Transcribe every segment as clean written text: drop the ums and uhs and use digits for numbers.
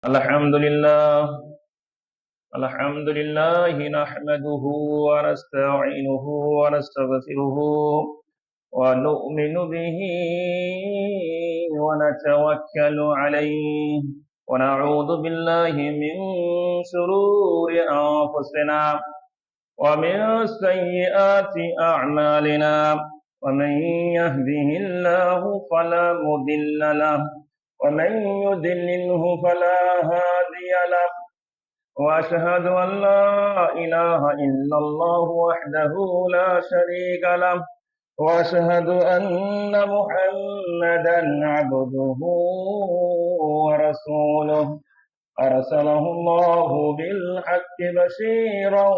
الحمد لله الحمد لله نحمده ونستعينه ونستغفره ونؤمن به ونتوكل عليه ونعوذ بالله من شرور أنفسنا ومن سيئات أعمالنا ومن يهده الله فلا مضل له ومن يضلله فلا هادي له وأشهد أن لا إله إلا الله وحده لا شريك له وأشهد أن محمدا عبده ورسوله أرسله الله بالحق بشيرا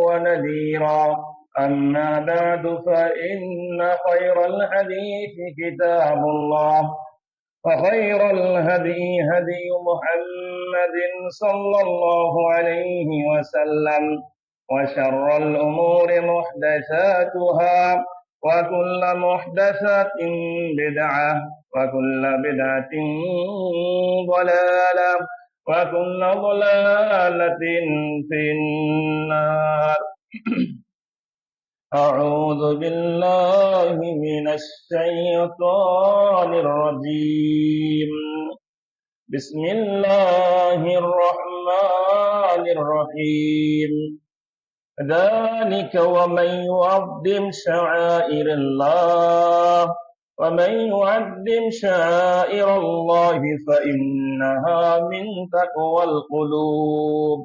ونذيرا أما بعد فإن خير الحديث كتاب الله وخير الهدي هدي محمد صلى الله عليه وسلم وشر الأمور محدثاتها وكل محدثة بدعة وكل بدعة ضلالة وكل ضلالة في النار أعوذ بالله من الشيطان الرجيم بسم الله الرحمن الرحيم ذلك ومن يعظم شعائر الله فإنها من تقوى القلوب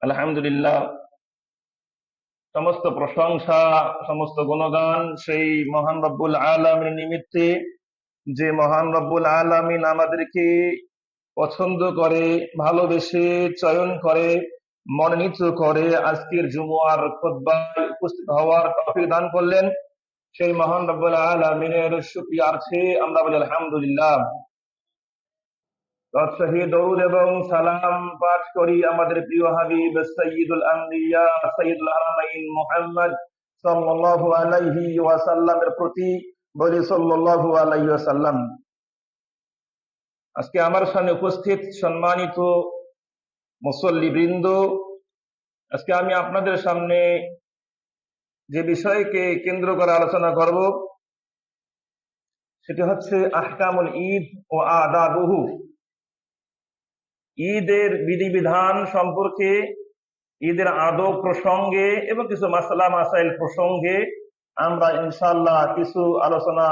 الحمد لله সমস্ত প্রশংসা সমস্ত গুণগান সেই মহান রব্বুল আলামিনের নিমিত্তে যে মহান রব্বুল আলামিন আমাদেরকে পছন্দ করে ভালোবেসে চয়ন করে মনোনীত করে আজকের জুমুয়ার খুতবায় উপস্থিত হওয়ার তৌফিক দান করলেন সেই মহান রব্বুল আলামিনের শুকরিয়ার্থে আমরা বলি আলহামদুলিল্লাহ। তৎসহি দরুদ এবং সালাম পাঠ করি আমাদের প্রিয় হাবিব সাইয়্যিদুল আম্বিয়া সাইয়্যিদুল হারামাইন মুহাম্মদ সাল্লাল্লাহু আলাইহি ওয়াসাল্লামের প্রতি, বলি সাল্লাল্লাহু আলাইহি ওয়াসাল্লাম। আজকে আমার সামনে উপস্থিত সম্মানিত মুসল্লিবৃন্দ, আজকে আমি আপনাদের সামনে যে বিষয়কে কেন্দ্র করে আলোচনা করব সেটি হচ্ছে আহকামুল ঈদ ও আদাবুহু। ঈদের বিধিবিধান সম্পর্কে, ঈদের আদব প্রসঙ্গে এবং কিছু মাসলা মাসাইল প্রসঙ্গে আমরা ইনশাআল্লাহ কিছু আলোচনা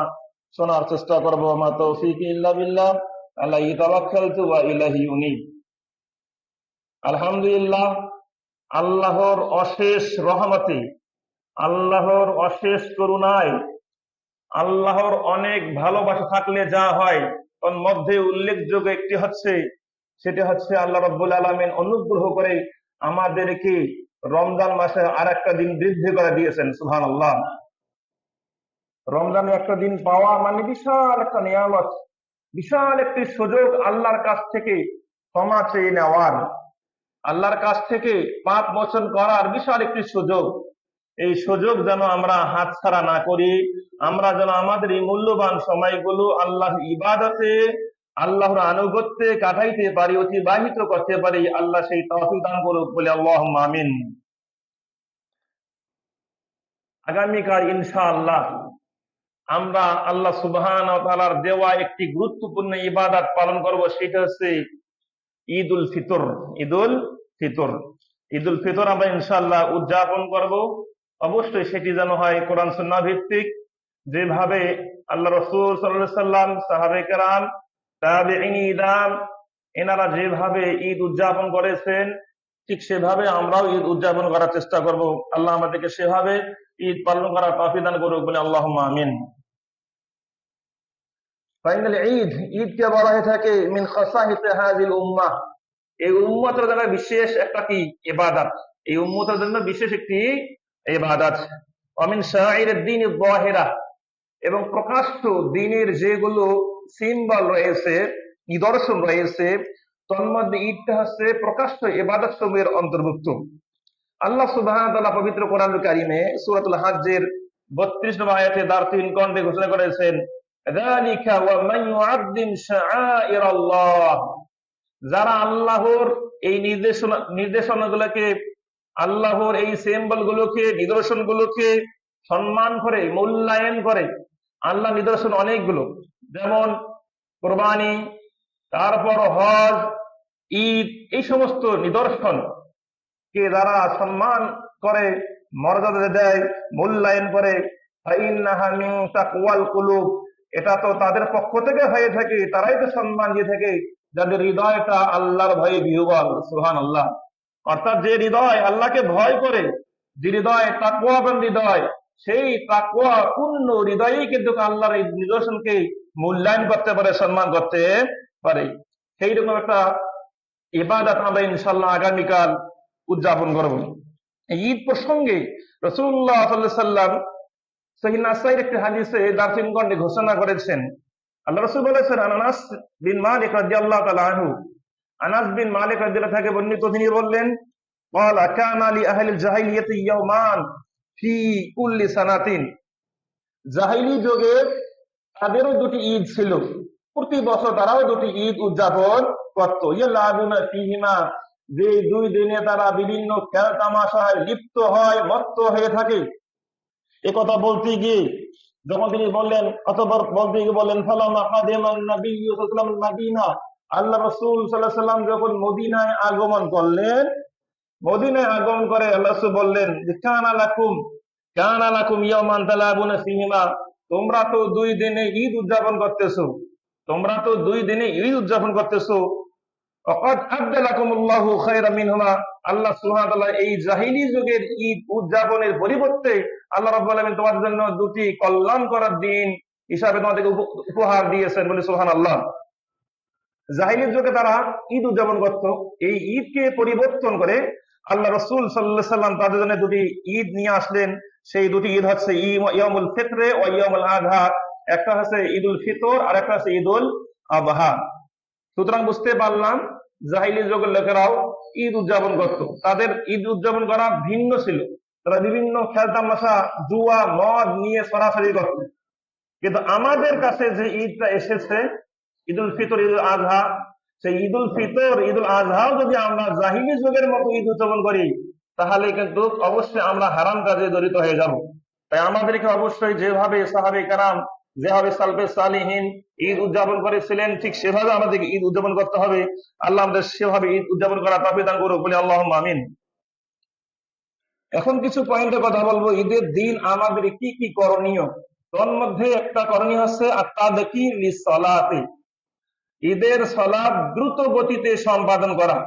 শোনার চেষ্টা করব। মা তৌফিক ইল্লা বিল্লাহ, আলাইহি তাওয়াক্কালতু ওয়া ইলাইহি উনীব। আলহামদুলিল্লাহ, আল্লাহর অশেষ রহমতে, আল্লাহর অশেষ করুণায়, আল্লাহর অনেক ভালোবাসা থাকলে যা হয় তার মধ্যে উল্লেখযোগ্য একটি হচ্ছে, সেটি হচ্ছে আল্লাহ রাব্বুল আলামিন অনুগ্রহ করে আমাদেরকে রমজান মাসে আর একটা দিন বৃদ্ধি করে দিয়েছেন। সুবহানাল্লাহ। রমজানে একটা দিন পাওয়া মানে বিশাল একটা নিয়ামত, বিশাল একটি সুযোগ আল্লাহর কাছ থেকে ক্ষমা চেয়ে নেওয়ার, আল্লাহর কাছ থেকে পাপ মোচন করার বিশাল একটি সুযোগ। এই সুযোগ যেন আমরা হাতছাড়া না করি, আমরা যেন আমাদের এই মূল্যবান সময়গুলো আল্লাহর ইবাদতে, আল্লাহর আনুগত্যে কাটাইতে পারি, অতিবাহিত করতে পারি। আল্লাহ সেই তৌফিক দান করুক, বলে আল্লাহুম্মা আমিন। আগামীকাল ইনশাআল্লাহ আমরা আল্লাহ সুবহানাহু ওয়া তাআলার দেওয়া একটি গুরুত্বপূর্ণ ইবাদত পালন করব, সেটা হচ্ছে ঈদুল ফিতর। ঈদুল ফিতর, ঈদুল ফিতর আমরা ইনশাআল্লাহ উদযাপন করব। অবশ্যই সেটি যেন হয় কোরআন সুন্নাহ ভিত্তিক, যেভাবে আল্লাহ রাসূল সাল্লাল্লাহু আলাইহি সাল্লাম, সাহাবায়ে কেরাম, তাবেঈন, এনারা যেভাবে ঈদ উদযাপন করেছেন ঠিক সেভাবে আমরাও ঈদ উদযাপন করার চেষ্টা করব। আল্লাহ আমাদেরকে সেভাবে ঈদ পালন করার তৌফিক দান করুক, বলে আল্লাহুম্মা আমিন। ফাইনাল ঈদ, ঈদকে বলা হয়ে থাকে মিন খাসাইস হাযিল উম্মাহ, এই উম্মতের জন্য বিশেষ একটা কি ইবাদত, এই উম্মতের জন্য বিশেষ একটি ইবাদত। ওয়া মিন শাআইরিদ দ্বীন আয-যাহিরা, এবং প্রকাশ্য দ্বীনের যেগুলো সিম্বল রয়েছে, নিদর্শন রয়েছে, তন্মধ্যে ঈদটা হচ্ছে প্রকাশ্য ইবাদত সমূহের অন্তর্ভুক্ত। আল্লাহ সুবহানাহু ওয়া তাআলা পবিত্র কোরআনুল কারীমে সূরাতুল হজ্জের 32 নম্বর আয়াতে দারতিন কণ্ঠে ঘোষণা করেছেন, যালিকা ওয়া মান ইউআযযিম শাআইরাল্লাহ, যারা আল্লাহর এই নির্দেশনাগুলোকে, আল্লাহর এই সিম্বল গুলোকে, নিদর্শন গুলোকে সম্মান করে, মূল্যায়ন করে। আল্লাহ নিদর্শন অনেকগুলো, যেমন কোরবানি, তারপর হজ, ঈদ, এই সমস্ত নিদর্শন কে যারা সম্মান করে, মর্যাদা দেয়, মূল্যায়ন করে, ফাইন্নাহা মিন তাকওয়াল কুলুব, এটা তো তাদের পক্ষ থেকে হয়ে থাকে, তারাই তো সম্মান দিয়ে থাকে যাদের হৃদয়টা আল্লাহর ভয়ে বিহ্বল। সুবহানাল্লাহ। অর্থাৎ যে হৃদয় আল্লাহকে ভয় করে, যে হৃদয় তাকওয়াবান হৃদয়, সেই তাকওয়া পূর্ণ হৃদয়েই কিন্তু আল্লাহর এই নিদর্শনকে মূল্যায়ন করতে পারে, সম্মান করতে পারে। সেই রকম একটা ইবাদত আমরা ইনশাআল্লাহ আগামীকাল উদযাপন করব। ঈদ প্রসঙ্গে রাসূলুল্লাহ সাল্লাল্লাহু আলাইহি ওয়াসাল্লাম সহিহ নাসাইর একটি হাদিসে দারচিনগণে ঘোষণা করেছেন, আল্লাহ রাসূল বলেছেন, আনাস বিন মালিক রাদিয়াল্লাহু তাআলা আনহু, আনাস বিন মালিক রাদিয়াল্লাহু থেকে বর্ণিত, তিনি বললেন, ক্বালা কানা লি আহলিল জাহিলিয়াতি ইয়াওমান ফি কুল্লি সানাতিন, জাহিলি যুগে তাদেরও দুটি ঈদ ছিল, প্রতি বছর তারাও দুটি ঈদ উদযাপন করত। ইয়ালাবুনা ফিহিমা, যে দুই দিনে তারা বিভিন্ন খেলা তামাশায় লিপ্ত হয়, মত্ত হয়ে থাকে। এ কথা বলতে গিয়ে যখন তিনি বললেন, অথবা বলতে গিয়ে বললেন, ফালামা কাদিমান নাবিয়্যু সাল্লাল্লাহু আলাইহি ওয়াসাল্লাম মাদিনা, আল্লাহ রাসূল সাল্লাল্লাহু আলাইহি ওয়াসাল্লাম যখন মদিনায় আগমন করলেন, মদিনায় আগমন করে আল্লাহ রাসূল বললেন যে, কানা লাকুম ইয়াওমান তালাবুনা ফিহিমা, তোমরা তো দুই দিনে ঈদ উদযাপন করতেছো, তোমরা তো দুই দিনে ঈদ উদযাপন করতেছো। ওয়াকাদ আবদালাকুমুল্লাহু খায়রাম মিনহুমা, আল্লাহ সুবহানাহু ওয়া তাআলা এই জাহিলি যুগের ঈদ উদযাপনের পরিবর্তে আল্লাহ রাব্বুল আলামিন তোমাদের জন্য দুটি কল্যাণ করার দিন হিসাবে তোমাদেরকে উপহার দিয়েছেন, বলে সুবহানাল্লাহ। জাহিলি যুগে তারা ঈদ উদযাপন করত, এই ঈদকে পরিবর্তন করে আল্লাহ রাসূল সাল্লাল্লাহু আলাইহি ওয়াসাল্লাম তাদের জন্য দুটি ঈদ নিয়ে আসলেন। সেই দুটি ঈদ হচ্ছে ইয়াউমুল ফিতর ও ইয়াউমুল আযহা। একটা হচ্ছে ঈদুল ফিতর আর একটা হচ্ছে ঈদুল আযহা। সুতরাং বুঝতে পারলাম জাহিলি যুগের লোকেরাও ঈদ উদযাপন করত, তাদের ঈদ উদযাপন করা ভিন্ন ছিল। তারা বিভিন্ন খেলতামাশা, জুয়া, মদ নিয়ে সরাসরি করত। কিন্তু আমাদের কাছে যে ঈদটা এসেছে, ঈদুল ফিতর, ঈদুল আযহা, সেই ঈদুল ফিতর, ঈদুল আযহাও যদি আমরা জাহিলি যুগের মতো ঈদ উদযাপন করি, তাহলে কিন্তু অবশ্যই আমরা হারাম কাজে জড়িত হয়ে যাব। তাই আমাদেরকে অবশ্যই যেভাবে সাহাবে কেরাম, যেভাবে সালফে সালিহিন ঈদ উদযাপন করেছিলেন, ঠিক সেভাবে আমাদেরকে ঈদ উদযাপন করতে হবে। আল্লাহ আমাদের সেভাবে ঈদ উদযাপন করা তৌফিক দান করুক, বলি আল্লাহুম্মা আমিন। এখন কিছু পয়েন্টে কথা বলবো, ঈদের দিন আমাদের কি কি করণীয়। তোর মধ্যে একটা করণীয় হচ্ছে আত-তাদকির লিস-সালাতি, ঈদের সালাত দ্রুত গতিতে সম্পাদন করা।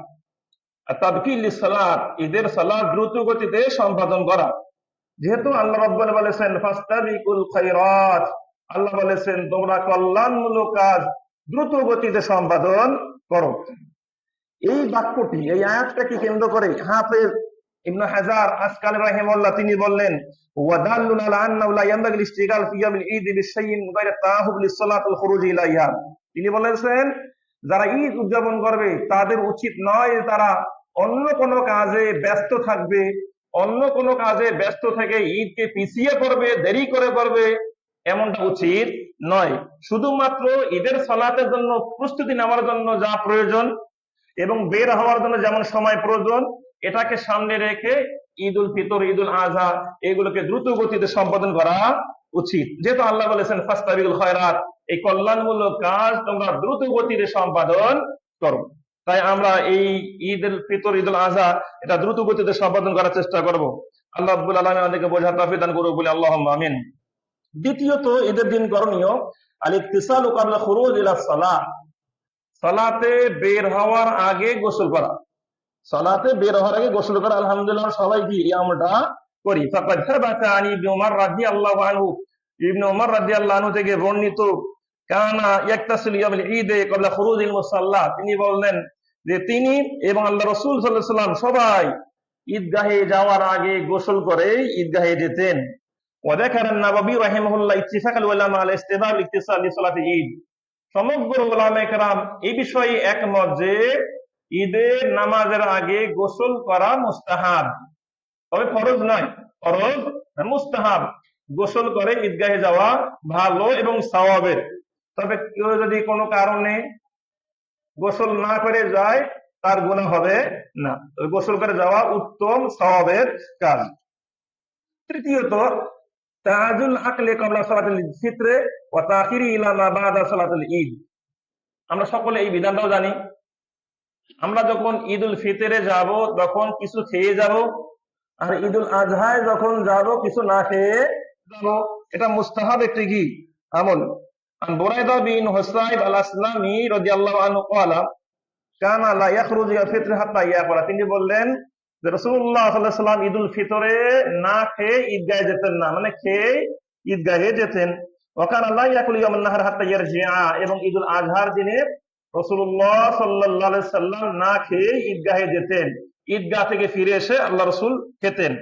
তাদকির লিস-সালাত, ঈদের সালাত দ্রুত গতিতে সম্পাদন করা। যেহেতু আল্লাহ রাব্বুল আলামিন বলেছেন ফাস্তাবিকুল খায়রাত, আল্লাহ বলেছেন তোমরা কল্যাণমূলক কাজ দ্রুত গতিতে সম্পাদন করো। এই বাক্যটি, এই আয়াতটাকে কেন্দ্র করে হাফেজ ইবনে হাজার আসকালী রাহিমাহুল্লাহ তিনি বললেন, ওয়া দাল্লুন আলা আন্নাহু লা ইয়ানবাগি ইশতিগাল ফি ইয়াউমিল ঈদ বিশাইইন গায়রা তাআহুব লিস-সালাত ওয়াল খুরুজ ইলাইহা। তিনি বলেছেন যারা ঈদ উদযাপন করবে তাদের উচিত নয় তারা অন্য কোনো কাজে ব্যস্ত থাকবে, অন্য কোনো কাজে ব্যস্ত থেকে ঈদকে পিছিয়ে পড়বে, দেরি করে পড়বে, এমনটা উচিত নয়। শুধুমাত্র ঈদের সালাতের জন্য প্রস্তুতি নেওয়ার জন্য যা প্রয়োজন এবং বের হওয়ার জন্য যেমন সময় প্রয়োজন, এটাকে সামনে রেখে ঈদুল ফিতর, ঈদুল আযহা এগুলোকে দ্রুত গতিতে সম্পাদন করা উচিত। যেহেতু আল্লাহ বলেছেন ফাস্তাবিকুল খায়রাত, এই কল্যাণমূলক কাজ তোমরা দ্রুত গতিতে সম্পাদন করো। তাই আমরা এই ঈদুল ফিতর, ঈদুল আযহা এটা দ্রুত গতিতে সম্পাদন করার চেষ্টা করব। আল্লাহ রাব্বুল আলামিন আমাদেরকে বোঝার তৌফিক দান করুক, বলি আল্লাহুম্মা আমিন। দ্বিতীয়ত, ঈদের দিন করণীয় আল-ইকতিসালু ক্বাবলা খুরুজ ইলা সালাহ, সালাতে বের হওয়ার আগে গোসল করা। সালাতে বের হওয়ার আগে গোসল করা, আলহামদুলিল্লাহ সবাই কি এই আমলটা করি। ফাকাদ সাবাতা আনি ইবনে উমর রাদিয়াল্লাহু আনহু, ইবনে উমর রাদিয়াল্লাহু আনহু থেকে বর্ণিত, কানা ইয়াকতাসিলু ইয়াউমুল ঈদ ক্বাবলা খুরুজিল মুসাল্লা, তিনি বললেন যে তিনি এবং আল্লাহ রাসূল সাল্লাল্লাহু আলাইহি ওয়াসাল্লাম সবাই ঈদগাহে যাওয়ার আগে গোসল করে ঈদগাহে যেতেন। ওয়া যাকারা আন-নাওয়াবী রাহিমাহুল্লাহ ইত্তিফাকাল উলামা আলা ইস্তিহবাব ইকতিসাল লিসালাতি ঈদ, সমগ্র উলামায়ে কেরাম এই বিষয়ে একমত যে ঈদের নামাজের আগে গোসল করা মুস্তাহাব, তবে ফরজ নয়, ফরজ মুস্তাহাব। গোসল করে ঈদগাহে যাওয়া ভালো এবং সওয়াবের। তবে কেউ যদি কোনো কারণে গোসল না করে যায় তার গুনাহ হবে না, তবে গোসল করে যাওয়া উত্তম সওয়াবের কাজ। তৃতীয়ত, তাজুল আকলে ক্বাবলা সালাতুল ফিতরে ওয়া তাখিরি ইলা মা বাদা সালাতুল ঈদ। আমরা সকলে এই বিধানটাও জানি, আমরা যখন ঈদুল ফিতরে যাব তখন কিছু খেয়ে যাব, আর ঈদুল আজহায় যখন যাব কিছু না খেয়ে যাব। এটা মুস্তাহাব একটি কি আমল। আন বুরাইদা বিন হুসাইব আল আসলামি রাদিয়াল্লাহু আনহু ক্বালা কানা লা ইয়াখরুজু ইলা ফিতর হাত্তা ইয়াকুলা। তিনি বললেন যে রাসূলুল্লাহ সাল্লাল্লাহু আলাইহি ওয়াসাল্লাম ঈদুল ফিতরে না খেয়ে ঈদগাহে যেতেন না, মানে খেয়ে ঈদগাহে যেতেন। ওয়া কানা লা ইয়াকুলু ইয়াউমান নাহার হাত্তা ইয়ারজিআ, এবং ঈদুল আজহার দিনে রাসূলুল্লাহ সাল্লাল্লাহু আলাইহি ওয়াসাল্লাম না খেয়ে ঈদগাহে যেতেন, ঈদগাহ থেকে ফিরে এসে আল্লাহ রাসূল খেতেন।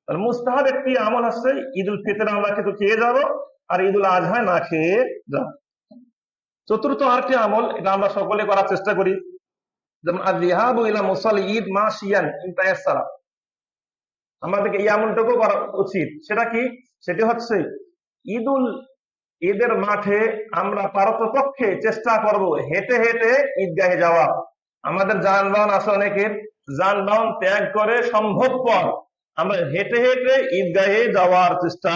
তাহলে মুস্তাহাব একটি আমল হচ্ছে ঈদুল ফিতরে আমরা কিছু খেয়ে যাব, আর ঈদুল আজহায় না খেয়ে যাব। চতুর্থ আরেকটি আমল, এটা আমরা সকলে করার চেষ্টা করি, যেমন আয-যিহাবু ইলা মুসাল্লি ঈদ মাশিয়ান ইন তায়াসসারা। আমাদেরকে এই আমলটুকু করা উচিত। সেটা কি? সেটি হচ্ছে ঈদের মাঠে আমরা পারতপক্ষে চেষ্টা করব হেঁটে হেঁটে ঈদগাহে যাওয়া। আমাদের যানবাহন আছে, অনেকের যানবাহন ত্যাগ করে সম্ভবপর আমরা হেঁটে হেঁটে ঈদগাহে যাওয়ার চেষ্টা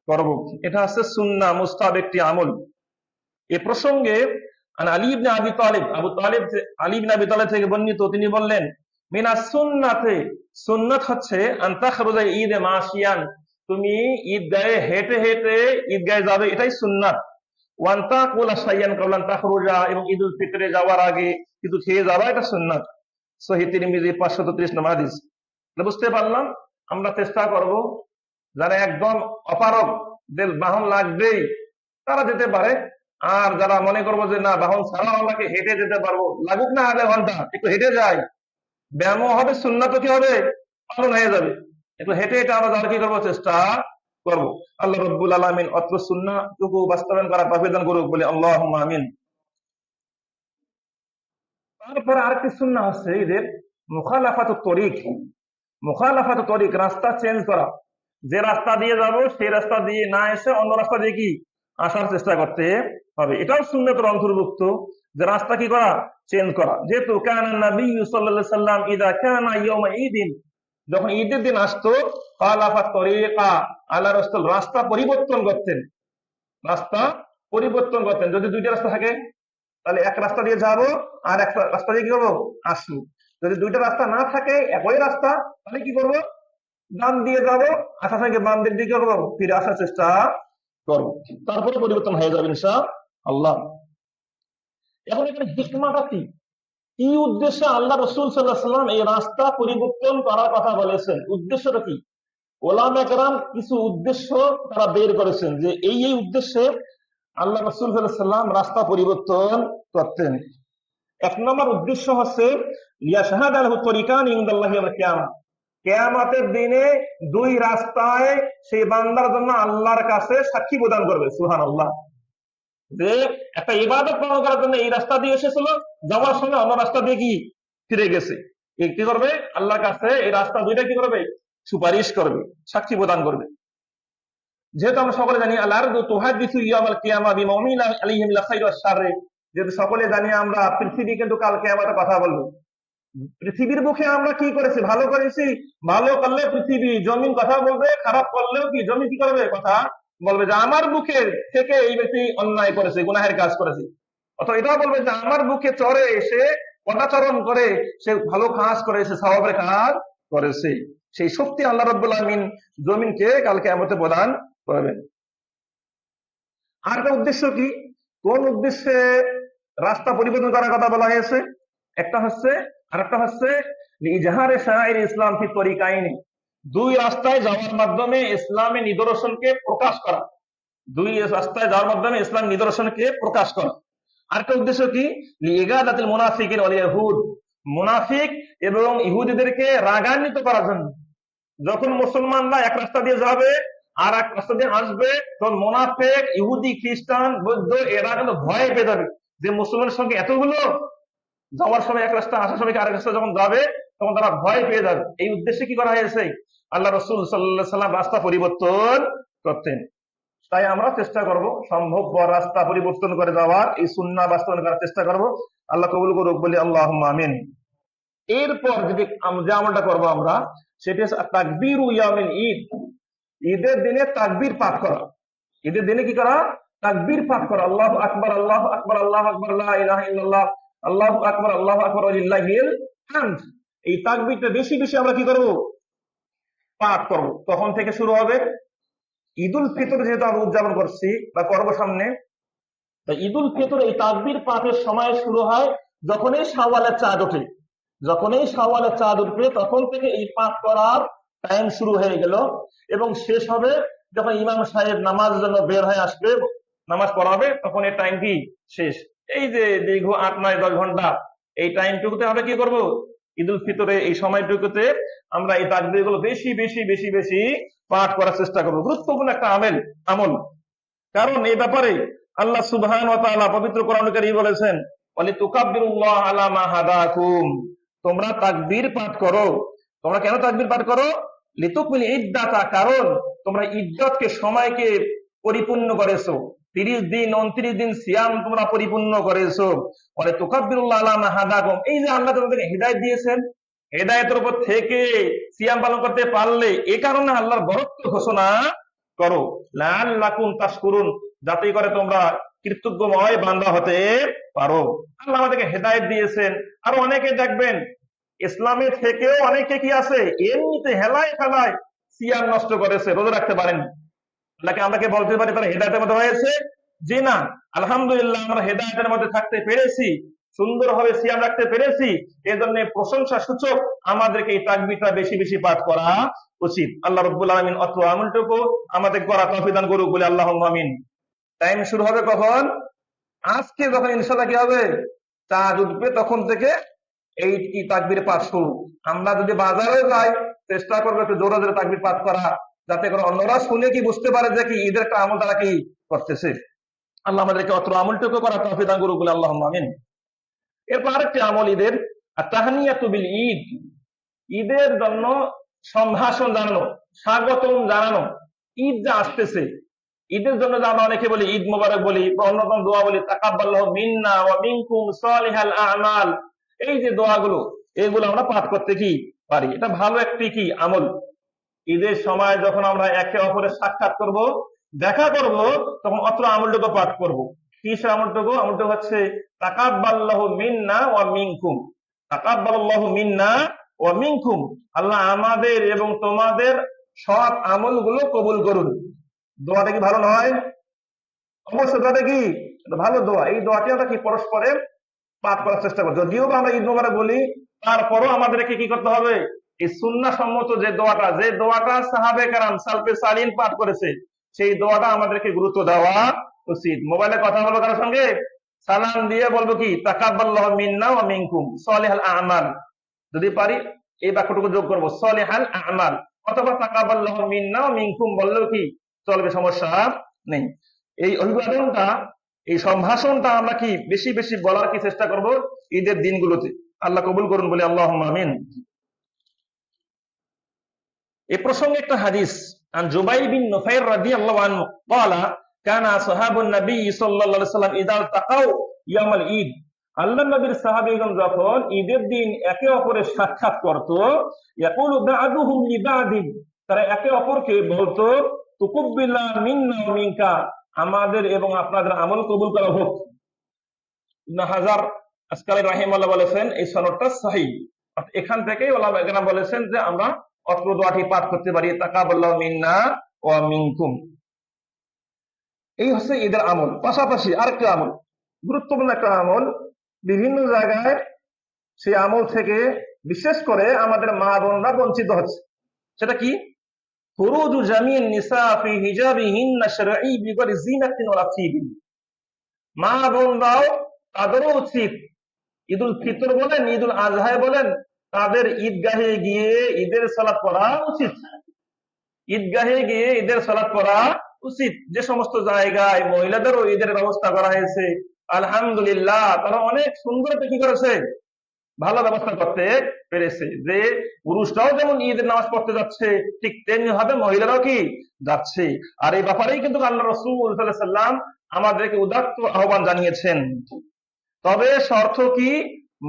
করব। এটা হচ্ছে সুন্নাহ মুস্তাহাব একটি আমল। এ প্রসঙ্গে আলী ইবনে আবি তালিব, আলী ইবনে আবি তালিব থেকে বর্ণিত, তিনি বললেন মিনাস সুন্নাতে, সুন্নাত হচ্ছে আন তাখরুজা ঈদে মাশিয়ান, তুমি ঈদগাহে হেঁটে হেঁটে ঈদগাহে যাবে, এটাই সুন্নাত। ওয়ান তাকুলা শাইয়ান ক্বাবলা আন তাখরুজা, এবং ঈদুল ফিতরে যাওয়ার আগে কিছু খেয়ে যাওয়া, এটা সুন্নাত। সহিহ তিরমিজি 530 নম্বর হাদিস। বুঝতে পারলাম, আমরা চেষ্টা করব যারা একদম অপারগ, বাহন লাগবেই, তারা যেতে পারে। আর যারা মনে করবো যে না, বাহন ছাড়াও আমাকে হেঁটে যেতে পারবো, লাগুক না আধা ঘন্টা, একটু হেঁটে যাই, ব্যায়ামও হবে, সুন্নাতও কি হবে, পালন হয়ে যাবে। একটু হেঁটে হেঁটে আমরা যাওয়ার কি করবো, চেষ্টা করবো। আল্লাহ রাব্বুল আলামিন অত্র সুন্নাহটুকু বাস্তবায়ন করার তৌফিক দান করুক, বলে আল্লাহুম্মা আমিন। তারপরে আরেকটি সুন্নাহ হচ্ছে ঈদের মুখালাফাতুত তরিক। মুখালাফাতুত তরিক, রাস্তা চেঞ্জ করা। যে রাস্তা দিয়ে যাব সেই রাস্তা দিয়ে না এসে অন্য রাস্তা দিয়ে কি আসার চেষ্টা করতে হবে। এটাও সুন্নাতের অন্তর্ভুক্ত, যে রাস্তা কি করা, চেঞ্জ করা। যেহেতু কানা নবী সাল্লাল্লাহু আলাইহি সাল্লাম ইদা কানা ইয়াউমা ঈদিন, যখন ঈদের দিন আসতো, খালাফা তরিকা, আল্লাহর রাসূল রাস্তা পরিবর্তন করতেন, রাস্তা পরিবর্তন করতেন। যদি দুইটা রাস্তা থাকে তাহলে এক রাস্তা দিয়ে যাব, আর একটা রাস্তা দিয়ে কি করবো, আসবো। যদি দুইটা রাস্তা না থাকে, একই রাস্তা, তাহলে কি করবো, ডান দিয়ে যাবো, আসার সঙ্গে বাম দিক দিয়ে করবো, ফিরে আসার চেষ্টা করবো। তারপরে পরিবর্তন হয়ে যাবে ইনশাআল্লাহ। এখন এখানে হিকমাটা কি, কি উদ্দেশ্যে আল্লাহ রাসূল সাল্লাল্লাহু আলাইহি ওয়াসাল্লাম এই রাস্তা পরিবর্তন করার কথা বলেছেন, উদ্দেশ্যটা কি? ওলামা কেরাম কিছু উদ্দেশ্য তারা বের করেছেন, যে এই উদ্দেশ্যে আল্লাহ রাসূল সাল্লাল্লাহু আলাইহি ওয়াসাল্লাম রাস্তা পরিবর্তন করতেন। এক নম্বর উদ্দেশ্য হচ্ছে লিয়াশহাদা লাহু তরিকান ইনদাল্লাহি ইয়াউমাল কিয়ামা, কিয়ামতের দিনে দুই রাস্তায় সেই বান্দার জন্য আল্লাহর কাছে সাক্ষী প্রদান করবে। সুবহানাল্লাহ। যে একটা ইবাদত পালন করার জন্য এই রাস্তা দিয়ে এসেছিল, যাওয়ার সময় অন্য রাস্তা দিয়ে কি ফিরে গেছে, কি করবে, আল্লাহর কাছে এই রাস্তা দুইটা কি করবে, সুপারিশ করবে, সাক্ষী প্রদান করবে। যেহেতু আমরা সকলে জানি আল-আরদু তুহাদ্দিসু ইয়াউমাল কিয়ামা বিমা উমিলা আলাইহিম মিনাল খাইরি ওয়াশ শাররি, যেহেতু সকলে জানি আমরা পৃথিবী কিন্তু কাল কিয়ামতের কথা বলবে। পৃথিবীর মুখে আমরা কি করেছি, ভালো করেছি, ভালো করলে পৃথিবী জমিন কথা বলবে, খারাপ করলেও কি জমিন কি করবে, কথা বলবে যে আমার বুকে থেকে এই ব্যক্তি অন্যায় করেছে, গুনাহের কাজ করেছে। অথবা এটাও বলবে যে আমার বুকে চড়ে এসে পদাচরণ করে সে ভালো কাজ করেছে, সওয়াবের কাজ করেছে। সেই শক্তি আল্লাহ রাব্বুল আমিন জমিনকে কাল কিয়ামতে প্রদান করবেন। আর একটা উদ্দেশ্য কি, কোন উদ্দেশ্যে রাস্তা পরিবর্তন করার কথা বলা হয়েছে? একটা হচ্ছে, আরেকটা হচ্ছে ইজহারে শাআইর ইসলাম ফি তরিকাইনি, দুই রাস্তায় যাওয়ার মাধ্যমে ইসলামের নিদর্শনকে প্রকাশ করা, দুই রাস্তায় যাওয়ার মাধ্যমে ইসলাম নিদর্শনকে প্রকাশ করা। আরেকটা উদ্দেশ্য কি, লিইগাদাতিল মুনাফিকিন ওয়াল ইয়াহুদ, মুনাফিক এবং ইহুদিদেরকে রাগান্বিত করার জন্য। যখন মুসলমানরা এক রাস্তা দিয়ে যাবে আর এক রাস্তা দিয়ে আসবে, তখন মুনাফিক, ইহুদি, খ্রিস্টান, বৌদ্ধ এরা কিন্তু ভয় পেয়ে যাবে যে মুসলমানের সঙ্গে এতগুলো, যাওয়ার সময় এক রাস্তা, আসার সময় আরেক রাস্তা যখন যাবে তখন তারা ভয় পেয়ে যাবে। এই উদ্দেশ্যে কি করা হয়েছে, আল্লাহ রাসূল সাল্লাল্লাহু আলাইহি ওয়াসাল্লাম রাস্তা পরিবর্তন করতেন। তাই আমরা চেষ্টা করব সম্ভব রাস্তা পরিবর্তন করে দেওয়ার, এই সুন্নাহ বাস্তবায়ন করার চেষ্টা করব। আল্লাহ কবুল করুক, বলি আল্লাহুম্মা আমিন। এরপর যে আমলটা করব আমরা, সেটি হচ্ছে তাকবীরু ইয়াউমিল ঈদ। ঈদের দিনে তাকবীর পাঠ করা। ঈদের দিনে কি করা? তাকবীর পাঠ করা। আল্লাহু আকবার, আল্লাহু আকবার, আল্লাহু আকবার, লা ইলাহা ইল্লাল্লাহ, আল্লাহু আকবার, আল্লাহু আকবার, ওয়ালিল্লাহিল হামদ। এই তাকবীরটা বেশি বেশি আমরা কি করব? পাঠ করব। তখন থেকে শুরু হবে ঈদুল ফিতর, যেহেতু আমরা উদযাপন করছি বা করব সামনে। তো ঈদুল ফিতর এই তাকবীর পাঠের সময় শুরু হয় যখনই শাওয়ালের চাঁদ ওঠে। যখনই শাওয়ালের চাঁদ উঠবে তখন থেকে এই পাঠ করার টাইম শুরু হয়ে গেল, এবং শেষ হবে যখন ইমাম সাহেব নামাজের জন্য বের হয়ে আসবে, নামাজ পড়াবে, তখন এই টাইম কি শেষ। এই যে দীর্ঘ 8, 9, 10 ঘন্টা, এই টাইমটুকুতে আমরা কি করব? ঈদুল ফিতরে এই সময়টুকুতে আমরা এই তাকবীর গুলো বেশি বেশি বেশি বেশি পাঠ করার চেষ্টা করবো। গুরুত্বপূর্ণ একটা আমল। কারণ এই ব্যাপারে আল্লাহ সুবহানাহু ওয়া তাআলা পবিত্র কোরআন কারীমে বলেছেন, ওয়ালিতুকাব্বিরুল্লাহ আলা মা হাদাকুম। তোমরা তাকবীর পাঠ করো। তোমরা কেন তাকবীর পাঠ করো? লিতুকমিল ইদ্দাতা, কারণ তোমরা ইদ্দতকে, সময়কে পরিপূর্ণ করেছো। 30 দিন 29 দিন সিয়াম তোমরা পরিপূর্ণ করেছো। ওয়ালিতুকাব্বিরুল্লাহ আলা মা হাদাকুম। এই যে আল্লাহ তোমাদেরকে হিদায়াত দিয়েছেন, হেদায়েতের উপর থেকে সিয়াম পালন করতে পারলে এ কারণে আল্লাহর বরত্ব ঘোষণা করো, লাআল্লাকুম তাশকুরুন, যাতে করে তোমরা কৃতজ্ঞময় বান্দা হতে পারো। আল্লাহ আমাদেরকে হেদায়েত দিয়েছেন। আর অনেকে দেখবেন ইসলামে থেকেও অনেকে কি আছে, এমনিতে হেলায় ফেলায় সিয়াম নষ্ট করেছে, রোজা রাখতে পারেনি। আল্লাহকে আমরা কি বলতে পারি তারা হেদায়েতের মধ্যে হয়েছে? জি না। আলহামদুলিল্লাহ আমরা হেদায়েতের মধ্যে থাকতে পেরেছি, সুন্দরভাবে সিয়াম রাখতে পেরেছি। এই জন্য প্রশংসা সূচক আমাদেরকে এই তাকবীরটা বেশি বেশি পাঠ করা উচিত। আল্লাহ রাব্বুল আলামিন অত্র আমলটুকু আমাদের করা তৌফিক দান করুক, বলে আল্লাহুম্মা আমিন। টাইম শুরু হবে কখন? আজকে যখন ইনশাআল্লাহ কি হবে, চাঁদ উঠবে তখন থেকে এই তাকবীর পাঠ শুরু। আমরা যদি বাজারে যাই, চেষ্টা করবো একটু জোরে জোরে তাকবীর পাঠ করা, যাতে করে অন্যরা শুনে কি বুঝতে পারে যে কি ঈদের একটা আমল তারা কি করতেছে। আল্লাহ আমাদেরকে অত্র আমলটুকু করা তৌফিক দান করুক, বলে আল্লাহুম্মা আমিন। এরপর আরেকটি আমল ঈদের, তাহনিয়াতু বিল ঈদ। ঈদের জন্য সম্ভাষণ জানানো, স্বাগতম জানানো। ঈদ যা আসতেছে, ঈদের জন্য যে আমরা অনেকে বলি ঈদ মোবারক বলি, বা অন্যতম দোয়া বলি তাকাব্বালাহু মিন্না ওয়া মিনকুম সালিহাল আমাল। এই যে দোয়াগুলো, এগুলো আমরা পাঠ করতে কি পারি। এটা ভালো একটি কি আমল। ঈদের সময় যখন আমরা একে অপরের সাক্ষাৎ করব, দেখা করব, তখন অত্র আমলটুকু পাঠ করব। কি সে আমলটুকু? আমলটুকু হচ্ছে তাকাব্বালাহু মিন্না ওয়া মিনকুম। তাকাব্বালাহু মিন্না ওয়া মিনকুম, আল্লাহ আমাদের এবং তোমাদের সৎ আমলগুলো কবুল করুন। দোয়াটা কি ভালো নয়? অবশ্যই দোয়াটা কি ভালো দোয়া। এই দোয়াটি আমরা কি পরস্পরের পাঠ করার চেষ্টা করবো। যদিও আমরা ঈদ মোবারক বলি, তারপরও আমাদেরকে কি করতে হবে? এই সুন্নাহ সম্মত যে দোয়াটা সাহাবে কেরাম সালফে সালিহিন পাঠ করেছে, সেই দোয়াটা আমাদেরকে গুরুত্ব দেওয়া উচিত। মোবাইলে কথা বলবো কারোর সঙ্গে, সালাম দিয়ে বলবো কি তাকাব্বালাহু মিন্না ওয়া মিনকুম সালিহাল আমাল। যদি পারি এই বাক্যটুকু যোগ করবো, সালিহাল আমাল, অথবা তাকাব্বালাহু মিন্না ওয়া মিনকুম বললেও কি চলবে, সমস্যা নেই। এই অভিবাদনটা, এই সম্ভাষণটা আমরা কি বেশি বেশি বলার কি চেষ্টা করব ঈদের দিনগুলোতে। আল্লাহ কবুল করুন, বলে আল্লাহুম্মা আমিন। এই প্রসঙ্গে একটা হাদিস, আন জুবাইর বিন নুফাইর রাদিয়াল্লাহু আনহু ক্বালা কানা আসহাবুন নবী সাল্লাল্লাহু আলাইহি ওয়াসাল্লাম ইযা তাকাউ ইয়াউমাল ঈদ। আল্লাহর নবীর সাহাবীগণ যখন ঈদের দিন একে অপরের সাক্ষাৎ করত, ইয়াকুলু বা'দুহুম লিবা'দিন, তারা একে অপরকে বলতো তুকুব্বিলা মিন্না ওয়া মিনকা, আমাদের এবং আপনাদের আমল কবুল করা হোক। ইবনে হাজার আসকালী রাহিমাহুল্লাহ বলেছেন এই সনদটা সহিহ। এখান থেকেই ওলামা কেরাম বলেছেন যে আমরা অত্র দোয়াটি পাঠ করতে পারি, তাকাব্বালাহু মিন্না ওয়া মিনকুম। এই হচ্ছে ঈদের আমল। পাশাপাশি আরেকটা আমল, গুরুত্বপূর্ণ একটা আমল, বিভিন্ন জায়গায় সেই আমল থেকে বিশেষ করে আমাদের মা বোনরা বঞ্চিত হচ্ছে। সেটা কি? খুরুজু জামিন নিসা ফি হিজাবিহিন্না শারঈ বিগয়রি জিনাতিন ওয়ালা তিবিন। মা বোনরাও, তাদেরও উচিত ঈদুল ফিতর বলেন, ঈদুল আজহায় বলেন, তাদের ঈদগাহে গিয়ে ঈদের সালাত পড়া উচিত। ঈদগাহে গিয়ে ঈদের সালাত পড়া উচিত। যে সমস্ত জায়গায় মহিলাদেরও ঈদের ব্যবস্থা করা হয়েছে, আলহামদুলিল্লাহ, তারা অনেক সুন্দর কি করেছে, ভালো ব্যবস্থা করতে পেরেছে, যে পুরুষরাও যেমন ঈদের নামাজ পড়তে যাচ্ছে, ঠিক তেমনি ভাবে মহিলারাও কি যাচ্ছে। আর এই ব্যাপারেই কিন্তু আল্লাহ রাসূল সাল্লাল্লাহু আলাইহি সাল্লাম আমাদেরকে উদাত্ত আহ্বান জানিয়েছেন। তবে শর্ত কি,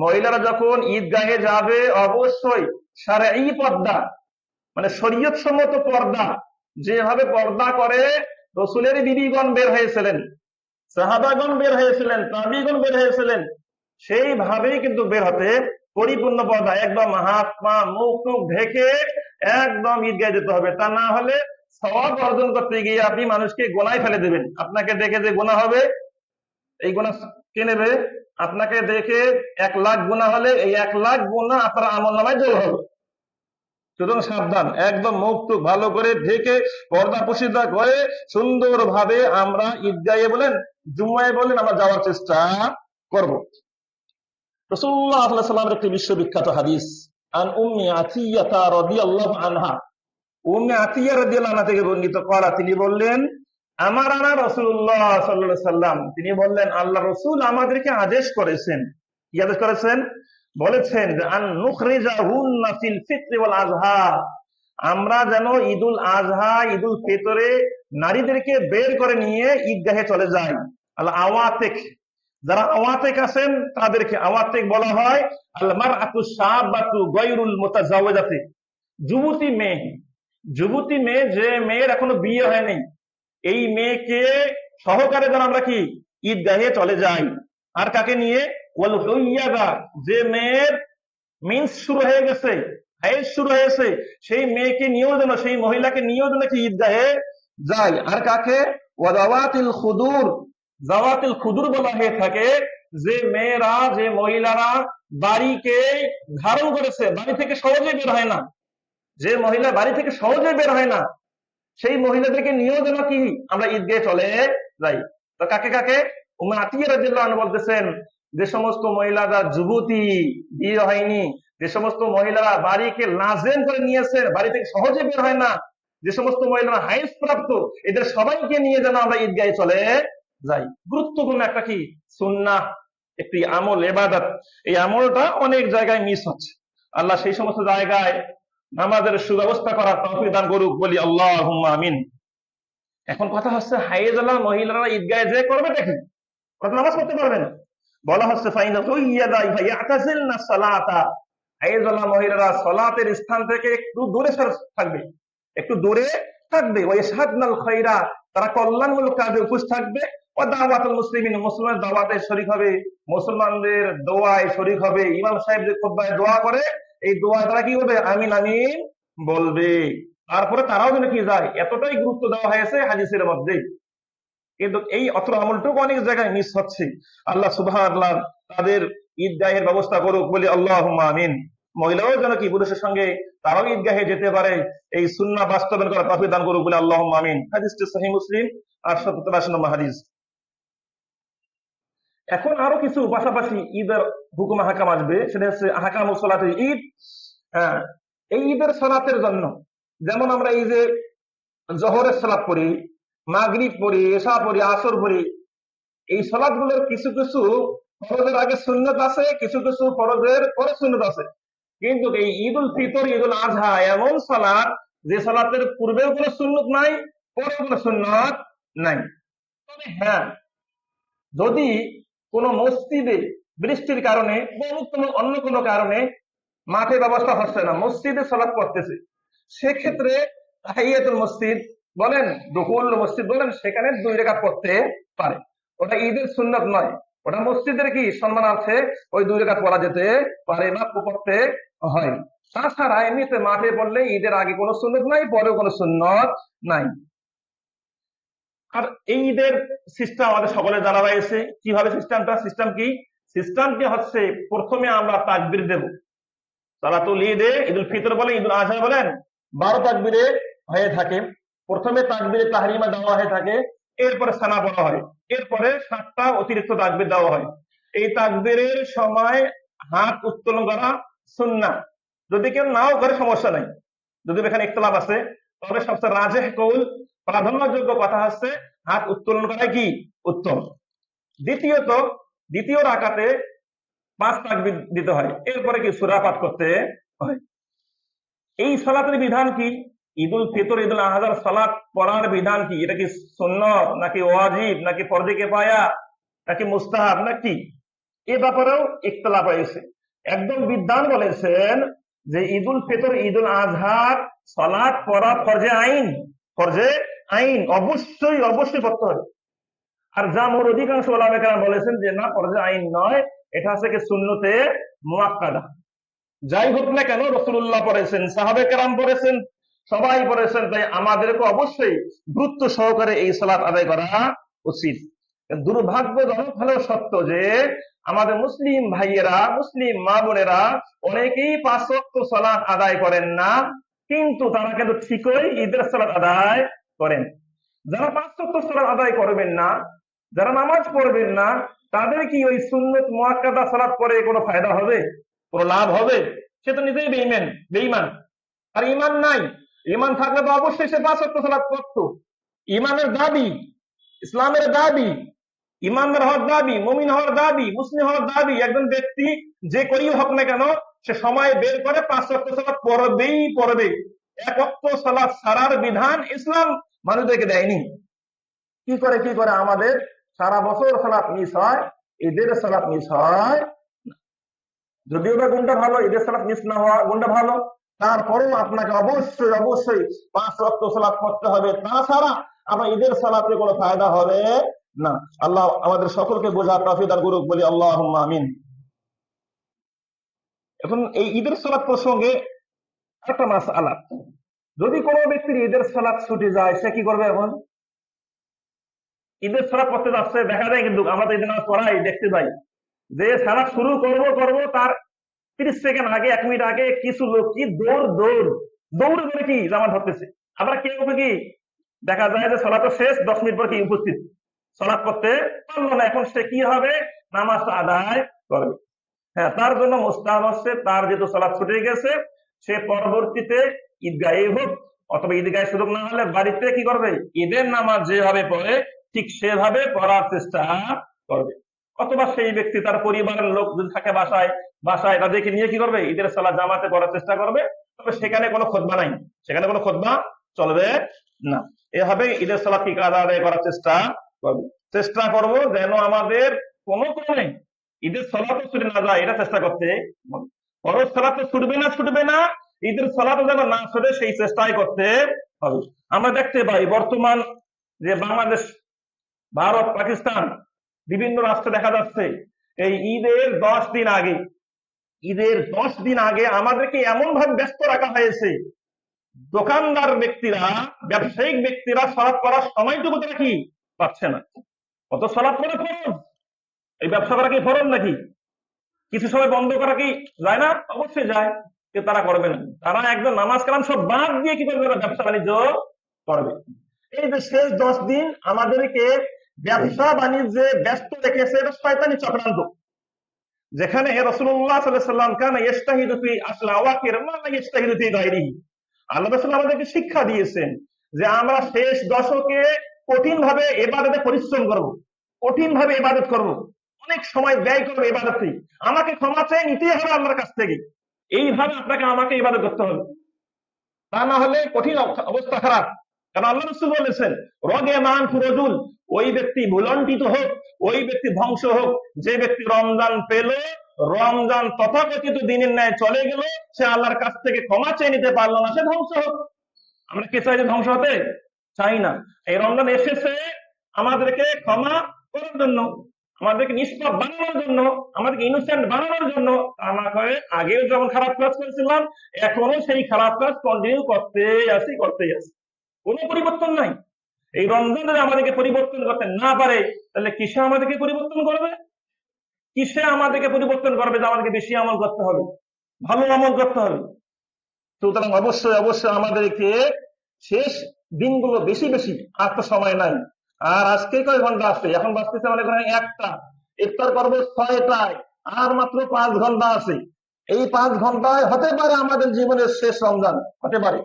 মহিলারা যখন ঈদগাহে যাবে অবশ্যই শারঈ পর্দা, মানে শরীয়ত সম্মত পর্দা, যেভাবে পর্দা করে রসুলের বিবিগণ বের হয়েছিলেন, সাহাবাগণ বের হয়েছিলেন, তাবিগণ বের হয়েছিলেন, সেইভাবেই কিন্তু বের হতে, পরিপূর্ণ পর্দা, একদম হাত পা মুখ টুক ঢেকে একদম ঈদগাহে যেতে হবে। তা না হলে সওয়াব অর্জন করতে গিয়ে আপনি মানুষকে গোনায় ফেলে দেবেন। আপনাকে দেখে যে গোনা হবে, এই গুনাহ কে নেবে? আপনাকে দেখে 1,00,000 গুনাহ হলে এই 1,00,000 গুনাহ আপনার আমলনামায় যোগ হবে। সুতরাং সাবধান, একদম মুখ টুক ভালো করে ঢেকে পর্দা পশিদা করে সুন্দরভাবে আমরা ঈদগাহে বলেন, জুম্মায় বলেন, আমরা যাওয়ার চেষ্টা করব। রাসূলুল্লাহ সাল্লাল্লাহু আলাইহি ওয়াসাল্লামের একটি বিশ্ববিখ্যাত হাদিস, আন উম্মি আতিয়া রাদিয়াল্লাহু আনহা, উম্মে আতিয়া রাদিয়াল্লাহু আনহা থেকে বর্ণিত, করা, তিনি বললেন, আমারানা রাসূলুল্লাহ সাল্লাল্লাহু আলাইহি ওয়াসাল্লাম, তিনি বললেন আল্লাহ রাসূল আমাদেরকে আদেশ করেছেন। কি আদেশ করেছেন? বলেছেন যে আন নুখরিজাহুন্না ফিল ফিত্র ওয়াল আযহা, আমরা যেন ঈদুল আযহা ঈদুল ফিতরে নারীদেরকে বের করে নিয়ে ঈদগাহে চলে যাই। আল আওয়াতিক, যারা আওয়াতিক আছেন তাদেরকে আওয়াতিক বলা হয়। আল মারআতু শাবাতু গায়রুল মুতাজাওয়াজাতি, যুবতী মেয়ে, যুবতী মেয়ে, যে মেয়ের এখনো বিয়ে হয়নি, এই মেয়েকে সহকারে যেন আমরা কি ঈদগাহে চলে যাই। আর কাকে নিয়ে? ওয়াল হুইয়াবা, যে মেয়ের মিন্স শুরু হয়ে গেছে, হাইজ শুরু হয়েছে, সেই মেয়েকে নিয়েও যেন, সেই মহিলাকে নিয়েও যেন কি ঈদগাহে যাই। আর কাকে? ওয়াদাওয়াতিল খুদুর, জাওয়াতিল খুদুর বলা হয়ে থাকে, যে মেয়েরা, যে মহিলারা বাড়িকে ধারণ করেছে, বাড়ি থেকে সহজে বের হয় না, যে মহিলা বাড়ি থেকে সহজে বের হয় না, সেই মহিলাদেরকে নিয়েও যেন কি আমরা ঈদগাহে চলে যাই। তো কাকে কাকে? উম্মে আতিয়া রাদিয়াল্লাহু আনহা বলতেছেন, যে সমস্ত মহিলারা যুবতী, বিয়ে হয়নি, যে সমস্ত মহিলারা বাড়িকে লাজেম করে নিয়েছে, বাড়ি থেকে সহজে বের হয় না, যে সমস্ত মহিলারা হাইজ প্রাপ্ত, এদের সবাইকে নিয়ে যেন আমরা ঈদগাহে চলে যাই। গুরুত্বপূর্ণ একটা কি সুন্নাহ, একটি আমল, ইবাদত। এই আমলটা অনেক জায়গায় মিস হচ্ছে। আল্লাহ সেই সমস্ত জায়গায় নামাজের সুব্যবস্থা করার তৌফিক দান করুক, বলি আল্লাহুম্মা আমিন। এখন কথা হচ্ছে, হাইয়েজালা মহিলারা ঈদগাহে যে করবে দেখেন, ওরা নামাজ পড়তে পারবে না। বলা হচ্ছে ফাইনা হুইয়াদা ইয়াতাজিলনা সালাতা, হাইয়েজালা মহিলারা সালাতের স্থান থেকে একটু দূরে থাকবে, একটু দূরে থাকবে। ওয়া ইয়াশহাদনাল খায়রা, তারা কল্যাণমূলক কাজে উপস্থিত থাকবে। ওয়া দাওয়াতুল মুসলিমিন, মুসলমানদের দাওয়াতে শরীক হবে, মুসলমানদের দোয়ায় শরীক হবে। ইমাম সাহেব যে খুতবায় দোয়া করে, এই দোয়া তারা কি করবে? আমিন আমিন বলবে। তারপরে তারাও যেন কি যায়, এতটাই গুরুত্ব দেওয়া হয়েছে হাদিসের মধ্যে। কিন্তু এই অত্র আমলটুকু অনেক জায়গায় মিস হচ্ছে। আল্লাহ সুবহানাল্লাহ তাদের ঈদগাহের ব্যবস্থা করুক, বলি আল্লাহুম্মা আমিন। মহিলাও যেন কি পুরুষের সঙ্গে তারাও ঈদগাহে যেতে পারে, এই সুন্নাহ বাস্তবায়ন করার তৌফিক দান করুক, বলি আল্লাহুম্মা আমিন। হাদিসটি সহিহ মুসলিম 883 নম্বর হাদিস। এখন আরো কিছু পাশাপাশি ঈদের হুকুম আহকাম আসবে, সেটা হচ্ছে আহকামুস সালাতের ঈদ। হ্যাঁ, এই ঈদের সালাতের জন্য, যেমন আমরা এই যে জোহরের সালাত পড়ি, মাগরিব পড়ি, এশা পড়ি, আসর পড়ি, এই সালাত গুলোর কিছু কিছু ফরজের আগে সুন্নত আছে, কিছু কিছু ফরজের পরে সুন্নত আছে। কিন্তু এই ঈদুল ফিতর, ঈদুল আজহা এমন সালাত, যে সালাতের পূর্বেও কোনো সুন্নত নাই, পরেও কোনো সুন্নত নাই। তবে হ্যাঁ, যদি কোনো মসজিদে বৃষ্টির কারণে বা অন্য কোনো কারণে মাঠে ব্যবস্থা হচ্ছে না, মসজিদে সালাত পড়তেছে, সেক্ষেত্রে তাহিয়াতুল মসজিদ বলেন, দুখুল মসজিদ বলেন, সেখানে 2 রাকাত পড়তে পারে। ওটা ঈদের সুন্নত নয়, ওটা মসজিদের কি সম্মান আছে, ওই 2 রাকাত পড়া যেতে পারে বা পড়তে হয়। তাছাড়া এমনিতে মাঠে পড়লে ঈদের আগে কোনো সুন্নত নাই, পরেও কোনো সুন্নত নাই। আর এই ঈদের সিস্টেম আমাদের সকলের জানা রয়েছে। কিভাবে সিস্টেম কি? সিস্টেমটি হচ্ছে, প্রথমে আমরা তাকবীর দেব। সালাতুল ঈদে, ঈদুল ফিতর বলেন, ঈদুল আজহা বলেন, 12 তাকবীরে হয়ে থাকে। প্রথমে তাকবীরে তাহরিমা দেওয়া হয়ে থাকে, এরপরে সানা বলা হয়, এরপরে 7টা অতিরিক্ত তাকবীর দেওয়া হয়। এই তাকবীরের সময় হাত উত্তোলন করা সুন্নাহ। যদি কেউ নাও করে সমস্যা নাই, যদি এখানে ইখতিলাফ আছে, তবে সবচেয়ে রাজেহ কৌল, প্রাধান্যযোগ্য কথা হচ্ছে হাত উত্তোলন করা কি উত্তম। দ্বিতীয় রাকাতে 5 তাকবীর দিতে হয়, এরপরে কি সূরা পাঠ করতে হয়। এই সালাতের বিধান কি? ঈদুল ফিতর, ঈদুল আজহার সালাত পড়ার বিধান কি? এটা কি সুন্নত নাকি ওয়াজিব নাকি ফরজে কিফায়া নাকি মুস্তাহাব নাকি? এ ব্যাপারেও ইখতিলাফ হয়েছে। একদম বিদ্বান বলেছেন যে ঈদুল ফিতর, ঈদুল আজহার সালাত পড়া ফরজে আইন, ফরজে আইন, অবশ্যই অবশ্যই পড়তে হবে। আর জামহুর অধিকাংশ ওলামা কেরাম বলেছেন যে না, ফরজে আইন নয়, এটা হচ্ছে কি সুন্নতে মুআক্কাদা। যাই হোক না কেন, রাসূলুল্লাহ পড়েছেন, সাহাবে কেরাম পড়েছেন, সবাই পড়েছেন, তাই আমাদেরকে অবশ্যই গুরুত্ব সহকারে এই সালাত আদায় করা উচিত। দুর্ভাগ্যজনক হলেও সত্য যে আমাদের মুসলিম ভাইয়েরা, মুসলিম মা বোনেরা অনেকেই 5 ওয়াক্ত সালাত আদায় করেন না, কিন্তু তারা কিন্তু ঠিকই ঈদের সালাত আদায় করেন। যারা 5 ওয়াক্ত সালাত আদায় করবেন না, যারা নামাজ পড়বেন না, তাদের কি ওই সুন্নত মুআক্কাদা সালাত পড়ে কোনো ফায়দা হবে, কোনো লাভ হবে? সে তো নিজেই বেঈমান, বেঈমান। আর ঈমান নাই, ঈমান থাকলে তো অবশ্যই সে 5 ওয়াক্ত সালাত পড়তো। ঈমানের দাবি, ইসলামের দাবি, ইমানদার হওয়ার দাবি, মুমিন হওয়ার দাবি, মুসলিম হওয়ার দাবি একজন ব্যক্তি যে করেই হোক না কেন, সে সময় বের করে 5 ওয়াক্ত সালাত পড়বেই পড়বে। 1 ওয়াক্ত সালাত ছাড়ার বিধান ইসলাম মানুষদেরকে দেয়নি। কি করে আমাদের সারা বছর সালাত মিস হয়, ঈদের সালাত মিস হয়। যদিও বা গুণটা ভালো, ঈদের সালাত মিস না হওয়া গুণটা ভালো, তারপরেও আপনাকে অবশ্যই অবশ্যই 5 ওয়াক্ত সালাত পড়তে হবে, তাছাড়া আপনার ঈদের সালাতে কোনো ফায়দা হবে না। আল্লাহ আমাদের সকলকে বোঝার তৌফিক দান করুক, বলি আল্লাহুম্মা আমিন। এখন এই ঈদের সালাত প্রসঙ্গে একটা মাসআলা, যদি কোনো ব্যক্তির ঈদের সালাত ছুটে যায়, সে কি করবে? এখন ঈদের সালাত পড়তে যাচ্ছে, দেখা যায় কিন্তু আমরা তো ঈদের নামাজ পড়াই, দেখতে পাই যে সালাত শুরু করব তার 30 সেকেন্ড আগে, 1 মিনিট আগে কিছু লোক কি দৌড়ে ধরে কি জামাত ধরতেছে। আবার কেউ কি দেখা যায় যে সালাত শেষ, 10 মিনিট পর কি উপস্থিত, সালাত করতে পারলো না। এখন সে কি হবে? নামাজ আদায় করবে। হ্যাঁ, তার জন্য মুস্তাহাব হচ্ছে, তার যেহেতু সালাত ছুটে গেছে, সে পরবর্তীতে ঈদগাহে হোক অথবা ঈদগাহে সুযোগ না হলে বাড়িতে কি করবে? ঈদের নামাজ যেভাবে পড়ে ঠিক সেভাবে পড়ার চেষ্টা করবে। অথবা সেই ব্যক্তি তার পরিবারের লোক যদি থাকে বাসায় তাদেরকে নিয়ে কি করবে? ঈদের সালাত জামাতে পড়ার চেষ্টা করবে। তবে সেখানে কোনো খুতবা নাই, সেখানে কোনো খুতবা চলবে না। এভাবে ঈদের সালাত কি আদায় করার চেষ্টা করব যেন আমাদের কোনো ক্রমে ঈদের সালাত ছুটে না যায়, এটা চেষ্টা করতে হবে। ফরজ সালাত ছুটবে না, ঈদের সালাত যেন না ছুটে সেই চেষ্টাই করতে হবে। আমরা দেখতে পাই বর্তমান যে বাংলাদেশ, ভারত, পাকিস্তান বিভিন্ন রাষ্ট্রে দেখা যাচ্ছে এই ঈদের 10 দিন আগে আমাদেরকে এমন ভাবে ব্যস্ত রাখা হয়েছে, দোকানদার ব্যক্তিরা, ব্যবসায়িক ব্যক্তিরা সালাত করার সময়টুকু তারা কি পাচ্ছে না। কত সালাত করা ফরজ, এই ব্যবসা করা কি ফরজ নাকি? কিছু সময় বন্ধ করা কি যায় না? অবশ্যই যায়, কিন্তু তারা করবে না। তারা একদম নামাজ কালাম সব বাদ দিয়ে কি করবে? ব্যবসা বাণিজ্য করবে। এই যে শেষ 10 দিন আমাদেরকে ব্যবসা বাণিজ্যে ব্যস্ত রেখেছে, এটা শয়তানি চক্রান্ত। যেখানে রাসূলুল্লাহ সাল্লাল্লাহু আলাইহি ওয়াসাল্লাম কানা ইস্তাহিদু ফি আসল আওয়াকির মা লা ইস্তাহিদু ফি গায়রিহি, আল্লাহ রাসূল আমাদেরকে শিক্ষা দিয়েছেন যে আমরা শেষ দশকে কঠিন ভাবে ইবাদতে পরিশ্রম করব, কঠিন ভাবে ইবাদত করব, অনেক সময় ব্যয় করবো ইবাদতে। আমাকে ক্ষমা চেয়ে নিতেই হবে আল্লাহর কাছ থেকে, এইভাবে আপনাকে আমাকে ইবাদত করতে হবে, তা না হলে কঠিন অবস্থা খারাপ। কারণ আল্লাহ রাসূল বলেছেন রগে মান ফুরজুল, ওই ব্যক্তি ভুলন্টিত হোক, ওই ব্যক্তি ধ্বংস হোক যে ব্যক্তি রমজান পেল, রমজান তথাকথিত দিনের ন্যায় চলে গেল, সে আল্লাহর কাছ থেকে ক্ষমা চেয়ে নিতে পারলো না, সে ধ্বংস হোক। আমরা কে চাই যে ধ্বংস হতে? চাই না। এই রমজান এসেছে আমাদেরকে ক্ষমা করার জন্য, আমাদেরকে নিষ্পাপ বানানোর জন্য, আমাদেরকে ইনোসেন্ট বানানোর জন্য। আমরা আগেও যখন খারাপ কাজ করেছিলাম, এখনো সেই খারাপ কাজ কন্টিনিউ করতেই আছি। কোনো পরিবর্তন নাই। এই রমজান যদি আমাদেরকে পরিবর্তন করতে না পারে, তাহলে কিসে আমাদেরকে পরিবর্তন করবে? কিসে আমাদেরকে পরিবর্তন করবে যে আমাদেরকে বেশি আমল করতে হবে, ভালো আমল করতে হবে? সুতরাং অবশ্যই অবশ্যই আমাদেরকে শেষ দিনগুলো বেশি বেশি, আর তো সময় নাই। আর আজকে কয় ঘন্টা আছে? এখন বাঁচতেছে আমাদের এখানে 1টা, ইফতার করবো 6টায়, আর মাত্র 5 ঘন্টা আছে। এই 5 ঘন্টায় হতে পারে আমাদের জীবনের শেষ রমজান, হতে পারে,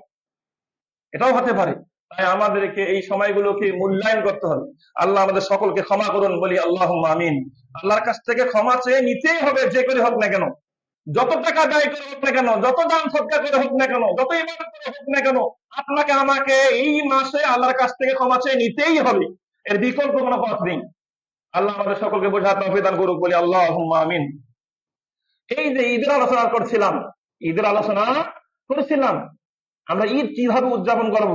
এটাও হতে পারে। তাই আমাদেরকে এই সময়গুলোকে মূল্যায়ন করতে হবে। আল্লাহ আমাদের সকলকে ক্ষমা করুন, বলি আল্লাহুম্মা আমিন। আল্লাহর কাছ থেকে ক্ষমা চেয়ে নিতেই হবে, যে করে হোক না কেন, যত টাকা ব্যয় করে হোক না কেন, যত দান সদকা করে হোক না কেন, যত ইবাদত করে হোক না কেন, আপনাকে আমাকে এই মাসে আল্লাহর কাছ থেকে ক্ষমা চেয়ে নিতেই হবে, এর বিকল্প কোনো পথ নেই। আল্লাহ আমাদের সকলকে বোঝার তৌফিক দান করুক, বলি আল্লাহুম্মা আমিন। এই যে ঈদের আলোচনা করছিলাম, ঈদের আলোচনা করেছিলাম, আমরা ঈদ কিভাবে উদযাপন করব,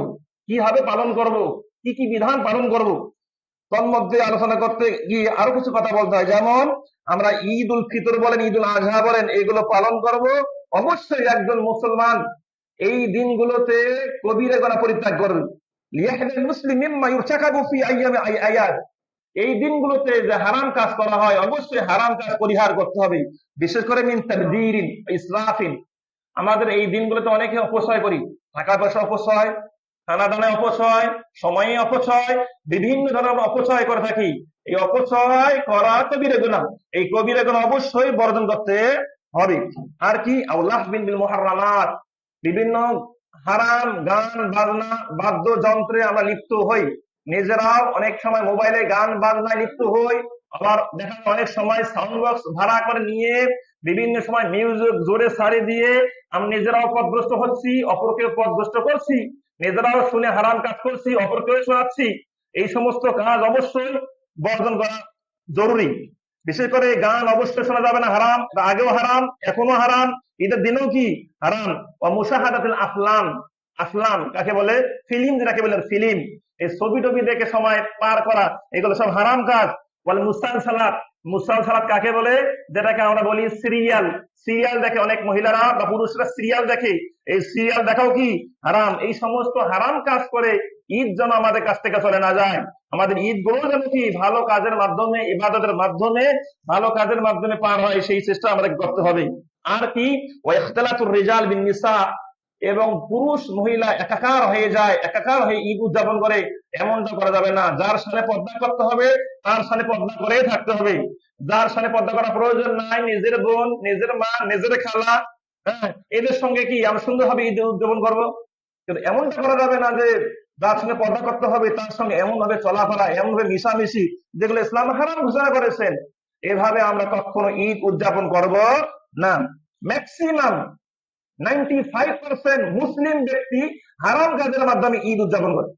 কিভাবে পালন করব, কি কি বিধান পালন করব, তন্মধ্যে আলোচনা করতে গিয়ে আরো কিছু কথা বলতে হয়। যেমন আমরা ঈদ উল ফিতর বলেন, ঈদ উল আজহা বলেন, এগুলো পালন করব। অবশ্যই একজন মুসলমান এই দিনগুলোতে কবিরা গুনাহ পরিত্যাগ করবে। লিয়াহদার মুসলিম মিম্মা ইউরতাকাবু ফি আইয়ামি আয়াত, এই দিনগুলোতে যে হারাম কাজ করা হয়, অবশ্যই হারাম কাজ পরিহার করতে হবে, বিশেষ করে মিন তাবযীরিন ইসরাফিন। আমাদের এই দিনগুলোতে অনেকে অপচয় করি, টাকা পয়সা অপচয়, খানা দানায় অপচয়, সময়ে অপচয়, বিভিন্ন ধরনের অপচয় করে থাকি। এই অপচয় করা কবিরা গুনাহ, এই কবিরা গুনাহ অবশ্যই বর্জন করতে হবে। আর কি, আউলাহ বিল মুহাররামাত, বিভিন্ন হারাম গান বাজনা বাদ্যযন্ত্রে আমরা লিপ্ত হই, নিজেরাও অনেক সময় মোবাইলে গান বাজনায় লিপ্ত হই, আবার দেখা যায় অনেক সময় সাউন্ড বক্স ভাড়া করে নিয়ে বিভিন্ন সময় মিউজিক জোরে সারি দিয়ে আমরা নিজেরাও পথভ্রষ্ট হচ্ছি, অপরকে পথভ্রষ্ট করছি, নিজেরাও শুনে হারাম কাজ করছি, অপরকেও শোনাচ্ছি। এই সমস্ত কাজ অবশ্যই বর্জন করা জরুরি। বিশেষ করে গান অবশ্যই শোনা যাবে না, হারাম, আগেও হারাম, এখনো হারাম, ঈদের দিনেও কি হারাম। ও মুশাহাদাতুল আফলাম, আফলাম কাকে বলে, ফিল্ম যেটাকে বলে, ফিল্ম, এই ছবি টবি দেখে সময় পার করা, এগুলো সব হারাম কাজ। বলে মুসালসালাত, মুসালসালাত কাকে বলে, যেটাকে আমরা বলি সিরিয়াল, সিরিয়াল দেখে অনেক মহিলারা বা পুরুষরা সিরিয়াল দেখে, এই সিরিয়াল দেখাও কি হারাম। এই সমস্ত হারাম কাজ করে ঈদ যেন আমাদের কাছ থেকে চলে না যায়। আমাদের ঈদ গুলো যেন কি ভালো কাজের মাধ্যমে, ইবাদতের মাধ্যমে, ভালো কাজের মাধ্যমে পার হয়, সেই চেষ্টা আমাদের করতে হবে। আর কি, ওয়া ইখতিলাতুর রিজাল বিন নিসা, এবং পুরুষ মহিলা একাকার হয়ে যায়, একাকার হয়ে ঈদ উদযাপন করে, এমনটা করা যাবে না। যার সাথে পর্দা করতে হবে তার সাথে পর্দা করে থাকতে হবে, যার সাথে পর্দা করা প্রয়োজন নাই, নিজের বোন, নিজের মা, নিজের খালা, হ্যাঁ, এদের সঙ্গে কি আমরা সুন্দরভাবে ঈদ উদযাপন করবো। কিন্তু এমনটা করা যাবে না যে যার সঙ্গে পর্দা করতে হবে তার সঙ্গে এমন ভাবে চলাফেরা, এমন ভাবে মিশামিশি, যেগুলো ইসলাম হারাম ঘোষণা করেছেন। এভাবে আমরা কখনো ঈদ উদযাপন করব না। ম্যাক্সিমাম 95% মুসলিম ব্যক্তি হারাম কাজের মাধ্যমে ঈদ উদযাপন করে।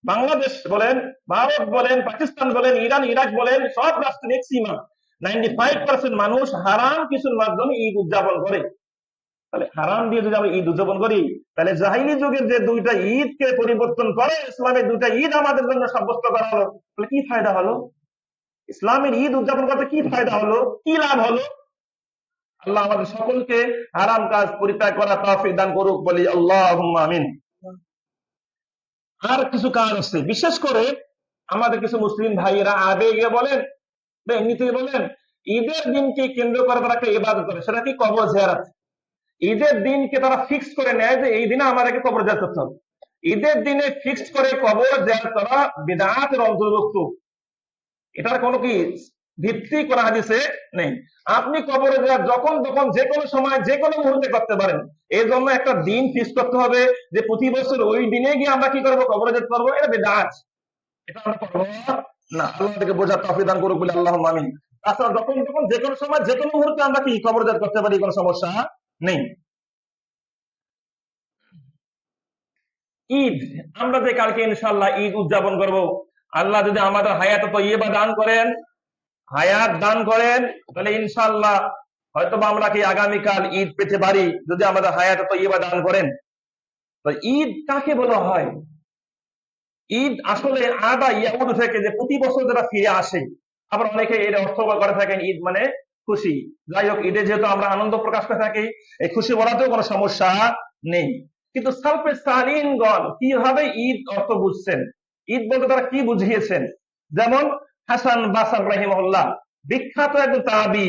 বাংলাদেশ বলেন, ভারত বলেন, পাকিস্তান বলেন, ইরান, ইরাক বলেন, সব রাষ্ট্রে ম্যাক্সিমাম 95% মানুষ হারাম কিছুর মাধ্যমে ঈদ উদযাপন করে। তাহলে হারাম দিয়ে যদি আমরা ঈদ উদযাপন করি, তাহলে জাহিলি যুগের যে দুইটা ঈদকে পরিবর্তন করে ইসলামের দুইটা ঈদ আমাদের জন্য সাব্যস্ত করা হলো, তাহলে কি ফায়দা হলো? ইসলামের ঈদ উদযাপন করতে কি ফায়দা হলো, কি লাভ হলো? আল্লাহ আমাদের সকলকে হারাম কাজ পরিত্যাগ করা তৌফিক দান করুক, বলি আল্লাহুম্মা আমিন। আর কিছু কাজ আছে, বিশেষ করে আমাদের কিছু মুসলিম ভাইয়েরা আবেগে বলেন বা এমনিতেই বলেন, ঈদের দিনকে কেন্দ্র করে তারা একটা ইবাদত করে, সেটা কি কবর জিয়ারত। ঈদের দিনকে তারা ফিক্স করে নেয় যে এই দিনে আমাদেরকে কবর জিয়ারত করতে হবে। ঈদের দিনে ফিক্সড করে কবর জিয়ারত করা বিদআতের অন্তর্ভুক্ত, এটার কোনো কি ভিত্তি কোন হাদিসে নেই। আপনি কবরে যখন তখন যে কোনো সময় যে কোনো মুহূর্তে করতে পারেন। এই জন্য একটা দিন ফিক্স করতে হবে যে প্রতি বছর ওই দিনে গিয়ে আমরা কি করবো, কবরে যেতে পারবো, এটা বিদআত, এটা আমরা করবো না। আল্লাহ থেকে বোঝার তৌফিক দান করুক, বলে আল্লাহুম্মা আমিন। তাছাড়া যখন তখন যে কোনো সময় যে কোনো মুহূর্তে আমরা কি কবরে যেতে করতে পারি, কোনো সমস্যা নেই। ঈদ, আমরা যে কালকে ইনশাআল্লাহ ঈদ উদযাপন করব, আল্লাহ যদি আমাদের হায়াত তয়্যিবা দান করেন, হায়াত দান করেন, তাহলে ইনশাআল্লাহ হয়তো আমরা কি আগামীকাল ঈদ পেতে পারি, যদি আমাদের হায়াত তয়্যিবা দান করেন। তো ঈদ কাকে বলা হয়? ঈদ আসলে আদা ইয়াউদ থেকে, যে প্রতি বছর যারা ফিরে আসে। আবার অনেকে এর অর্থ করে থাকেন ঈদ মানে খুশি। যাই হোক, ঈদে যেহেতু আমরা আনন্দ প্রকাশ করে থাকি, এই খুশি বলাতেও কোনো সমস্যা নেই। কিন্তু সালফে সালিনগণ কিভাবে ঈদ অর্থ বুঝছেন, ঈদ বলতে তারা কি বুঝিয়েছেন? যেমন হাসান বাসার রাহিমাহুল্লাহ, বিখ্যাত একজন তাবি,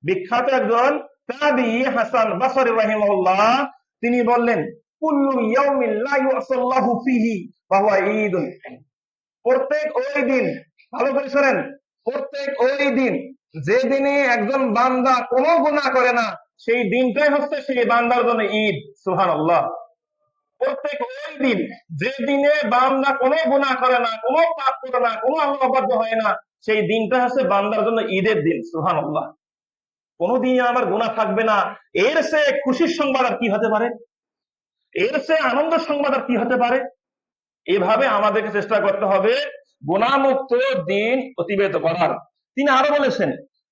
বিখ্যাত একজন তাবি হাসান বাসারি রাহিমাহুল্লাহ, তিনি বললেন, কুল্লু ইয়াউমিন লা ইউসাল্লাহু ফিহি ফাহুয়া ঈদুন। প্রত্যেক ওই দিন, ভালো করে শোনেন, প্রত্যেক ওই দিন যে দিনে একজন বান্দা কোনো গুনাহ করে না, সেই দিনটাই হচ্ছে সেই বান্দার জন্য ঈদ। সুবহানাল্লাহ। প্রত্যেক ওই দিন, যে দিনে বান্দা কোনো গুনাহ করে না, কোনো পাপ করে না, কোনো আল্লাহ অবাধ্য হয় না, সেই দিনটা হচ্ছে বান্দার জন্য ঈদের দিন। সুবহানাল্লাহ। কোনোদিন আমার গুনাহ থাকবে না, এর সে খুশির সংবাদ আর কি হতে পারে, এর সে আনন্দ সংবাদ আর কি হতে পারে। এভাবে আমাদেরকে চেষ্টা করতে হবে গুনাহমুক্ত দিন অতিবাহিত করার। তিনি আরো বলেছেন,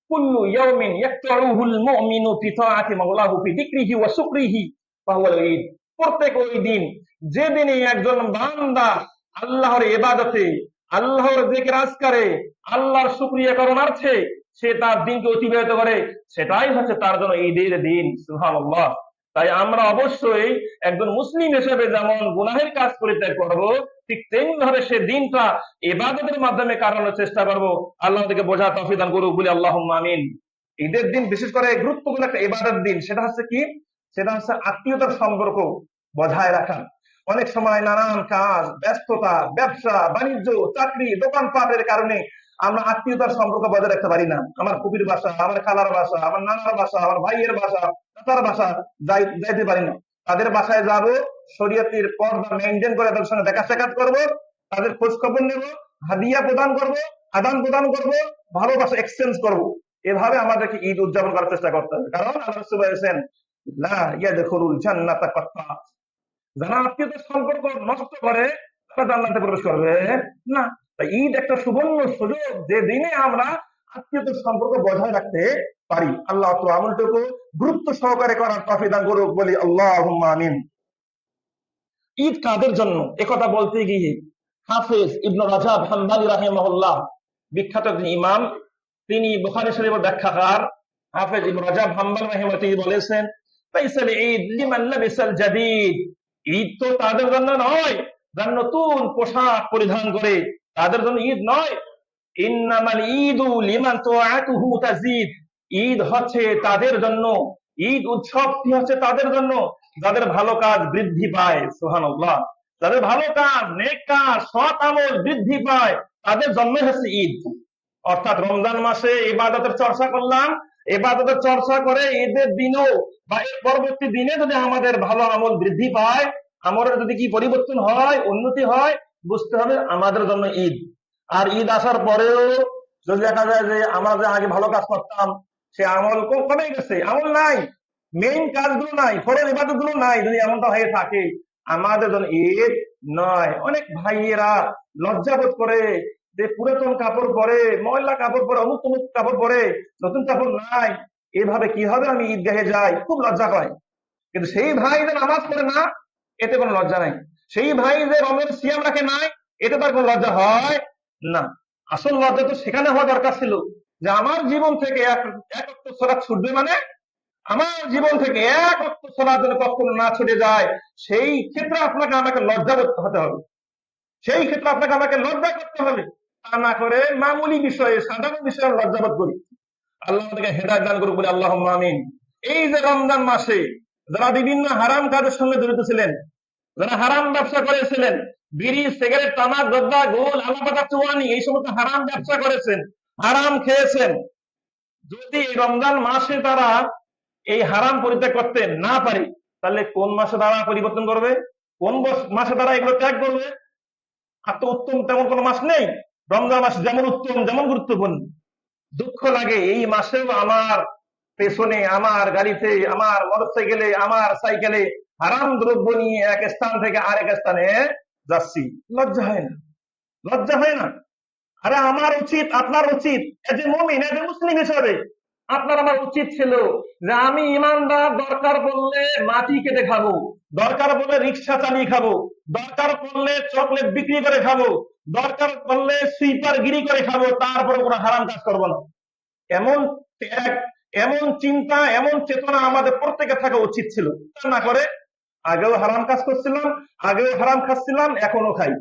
কুল্লু ইয়াউমিন ইয়াকতাউহুল মুমিনু ফি তাআতি মাওলাহু ফি যিকরিহি ওয়া শুকরিহি ফাহুয়াল ঈদ। প্রত্যেক ওই দিন, যেদিনে একজন বান্দা আল্লাহর ইবাদতে, আল্লাহর যিকির আজকারে, আল্লাহর শুকরিয়া করণার্থে সে তার দিনকে অতিবাহিত করে, সেটাই হচ্ছে তার জন্য ঈদের দিন। সুবহানাল্লাহ। তাই আমরা অবশ্যই একজন মুসলিম হিসেবে যেমন গুনাহের কাজ পরিত্যাগ করব, ঠিক তেমনি ভাবে সে দিনটা ইবাদতের মাধ্যমে কাটানোর চেষ্টা করব। আল্লাহ আমাদেরকে বোঝার তৌফিক দান করুক, বলি আল্লাহুম্মা আমিন। ঈদের দিন বিশেষ করে গুরুত্বপূর্ণ একটা ইবাদত দিন, সেটা হচ্ছে কি, সেটা হচ্ছে আত্মীয়তার সম্পর্ক বজায় রাখা। অনেক সময় নানান কাজ, ব্যস্ততা, ব্যবসা বাণিজ্য, চাকরি, দোকানপাটের কারণে আমরা আত্মীয়তার সম্পর্ক বজায় রাখতে পারি না। আমার ফুপির বাসা, আমার খালার বাসা, আমার নানার বাসা, আমার ভাইয়ের বাসা, চাচার বাসা যাইতে পারি না। তাদের বাসায় যাব, শরীয়তের পর্দা মেনটেন করে তাদের সঙ্গে দেখা সাক্ষাৎ করবো, তাদের খোঁজ খবর নেব, হাদিয়া প্রদান করব, আদান প্রদান করব, ভালোবাসা এক্সচেঞ্জ করব। এভাবে আমাদেরকে ঈদ উদযাপন করার চেষ্টা করতে হবে। কারণ আল্লাহ রাসূল বলেছেন, লা ইয়াদখুলুল জান্নাতা কাত্তা, যারা আত্মীয়তার সম্পর্ক নষ্ট করে তারা জান্নাতে প্রবেশ করবে না। তাই ঈদ একটা সুবর্ণ সুযোগ, যে দিনে আমরা আত্মীয়তার সম্পর্ক বজায় রাখতে পারি। আল্লাহ তো আমলটুকু গুরুত্ব সহকারে করার তৌফিক দান করুক, বলি আল্লাহুম্মা আমিন। ঈদ কাদের জন্য একথা বলতে গিয়ে হাফেজ ইবনে রাজাব হাম্বলি রাহিমাহুল্লাহ, বিখ্যাত ইমাম, তিনি বুখারী শরীফের ব্যাখ্যাকার হাফেজ ইবনে রাজাব হাম্বলি রাহিমাহুল্লাহ, তিনি বলেছেন, লাইসাল ঈদ লিমান লাবিসাল জাদীদ। ঈদ তো তাদের জন্য নয় যারা নতুন পোশাক পরিধান করে, তাদের জন্য ঈদ নয়। ইন্নামাল ঈদু লিমান তুআতুহু তাজিদ। ঈদ হচ্ছে তাদের জন্য, ঈদ উৎসবটি হচ্ছে তাদের জন্য যাদের ভালো কাজ বৃদ্ধি পায়। সুবহানাল্লাহ। যাদের ভালো কাজ, নেক কাজ, সৎ আমল বৃদ্ধি পায়, তাদের জন্ম হচ্ছে ঈদ। অর্থাৎ রমজান মাসে ইবাদতের চর্চা করলাম, ইবাদতের চর্চা করে ঈদের দিনও বা এর পরবর্তী দিনে যদি আমাদের ভালো আমল বৃদ্ধি পায়, আমলের যদি কি পরিবর্তন হয়, উন্নতি হয়, বুঝতে হবে আমাদের জন্য ঈদ। আর ঈদ আসার পরেও যদি দেখা যায় যে আমরা যে আগে ভালো কাজ করতাম সে আমল কমে গেছে, আমল নাই, মেইন কাজগুলো নাই, ফরজ ইবাদত গুলো নাই, যদি এমনটা হয়ে থাকে, আমাদের জন্য ঈদ নয়। অনেক ভাইয়েরা লজ্জাবোধ করে যে পুরাতন কাপড় পরে, ময়লা কাপড় পরে, অমুক অমুক কাপড় পরে, নতুন কাপড় নাই, এভাবে কি হবে আমি ঈদগাহে যাই, খুব লজ্জা পায়। কিন্তু সেই ভাই যে নামাজ পড়ে না, এতে কোনো লজ্জা নাই। সেই ভাই যে রমের সিয়াম রাখে নাই, এতে তার কোনো লজ্জা হয় না। আসল লজ্জা তো সেখানে হওয়া দরকার ছিল, যে আমার জীবন থেকে এক ওয়াক্ত সালাত ছুটবে, মানে আমার জীবন থেকে এক ওয়াক্ত সালাত যেন কখনো না ছুটে যায়, সেই ক্ষেত্রে আপনাকে আমাকে লজ্জা করতে হতে হবে, সেই ক্ষেত্রে আপনাকে আমাকে লজ্জা করতে হবে। তা না করে মামুলি বিষয়ে, সাধারণ বিষয়ে লজ্জাবোধ করি। আল্লাহ আমাদেরকে হেদায়েত দান করুক, বলে আল্লাহুম্মা আমিন। এই যে রমজান মাসে যারা বিভিন্ন হারাম কাজের সঙ্গে জড়িত ছিলেন, যারা হারাম ব্যবসা করেছিলেন, বিড়ি, সিগারেট, তামাক, জর্দা, গোল, আলাপাতা, চুয়ানি, এই সমস্ত হারাম ব্যবসা করেছেন, হারাম খেয়েছেন, যদি রমজান মাসে তারা এই হারাম পরিত্যাগ করতে না পারে, তাহলে কোন মাসে তারা পরিবর্তন করবে, কোন মাসে তারা এগুলো ত্যাগ করবে? আর তো উত্তম তেমন কোনো মাস নেই। রমজান মাস যেমন উত্তম, যেমন গুরুত্বপূর্ণ। দুঃখ লাগে এই মাসেও আমার পেছনে, আমার গাড়িতে, আমার মোটরসাইকেলে, আমার সাইকেলে হারাম দ্রব্য নিয়ে এক স্থান থেকে আরেক স্থানে যাচ্ছি। লজ্জা হয় না? লজ্জা হয় না? আরে আমার উচিত, আপনার উচিত, এজ এ মুমিন, এজ এ মুসলিম হিসাবে আপনার আমার উচিত ছিল যে আমি ইমানদার, দরকার পড়লে মাটি কেটে খাবো, দরকার পড়লে রিক্সা চালিয়ে খাবো, দরকার পড়লে চকলেট বিক্রি করে খাবো, দরকার পড়লে সুইপার গিরি করে খাবো, তারপরে কোনো হারাম কাজ করবো না। এমন ত্যাগ, এমন চিন্তা, এমন চেতনা আমাদের প্রত্যেকের থাকা উচিত ছিল। তা না করে আগেও হারাম কাজ করছিলাম, আগেও হারাম খাচ্ছিলাম, এখনো খাই।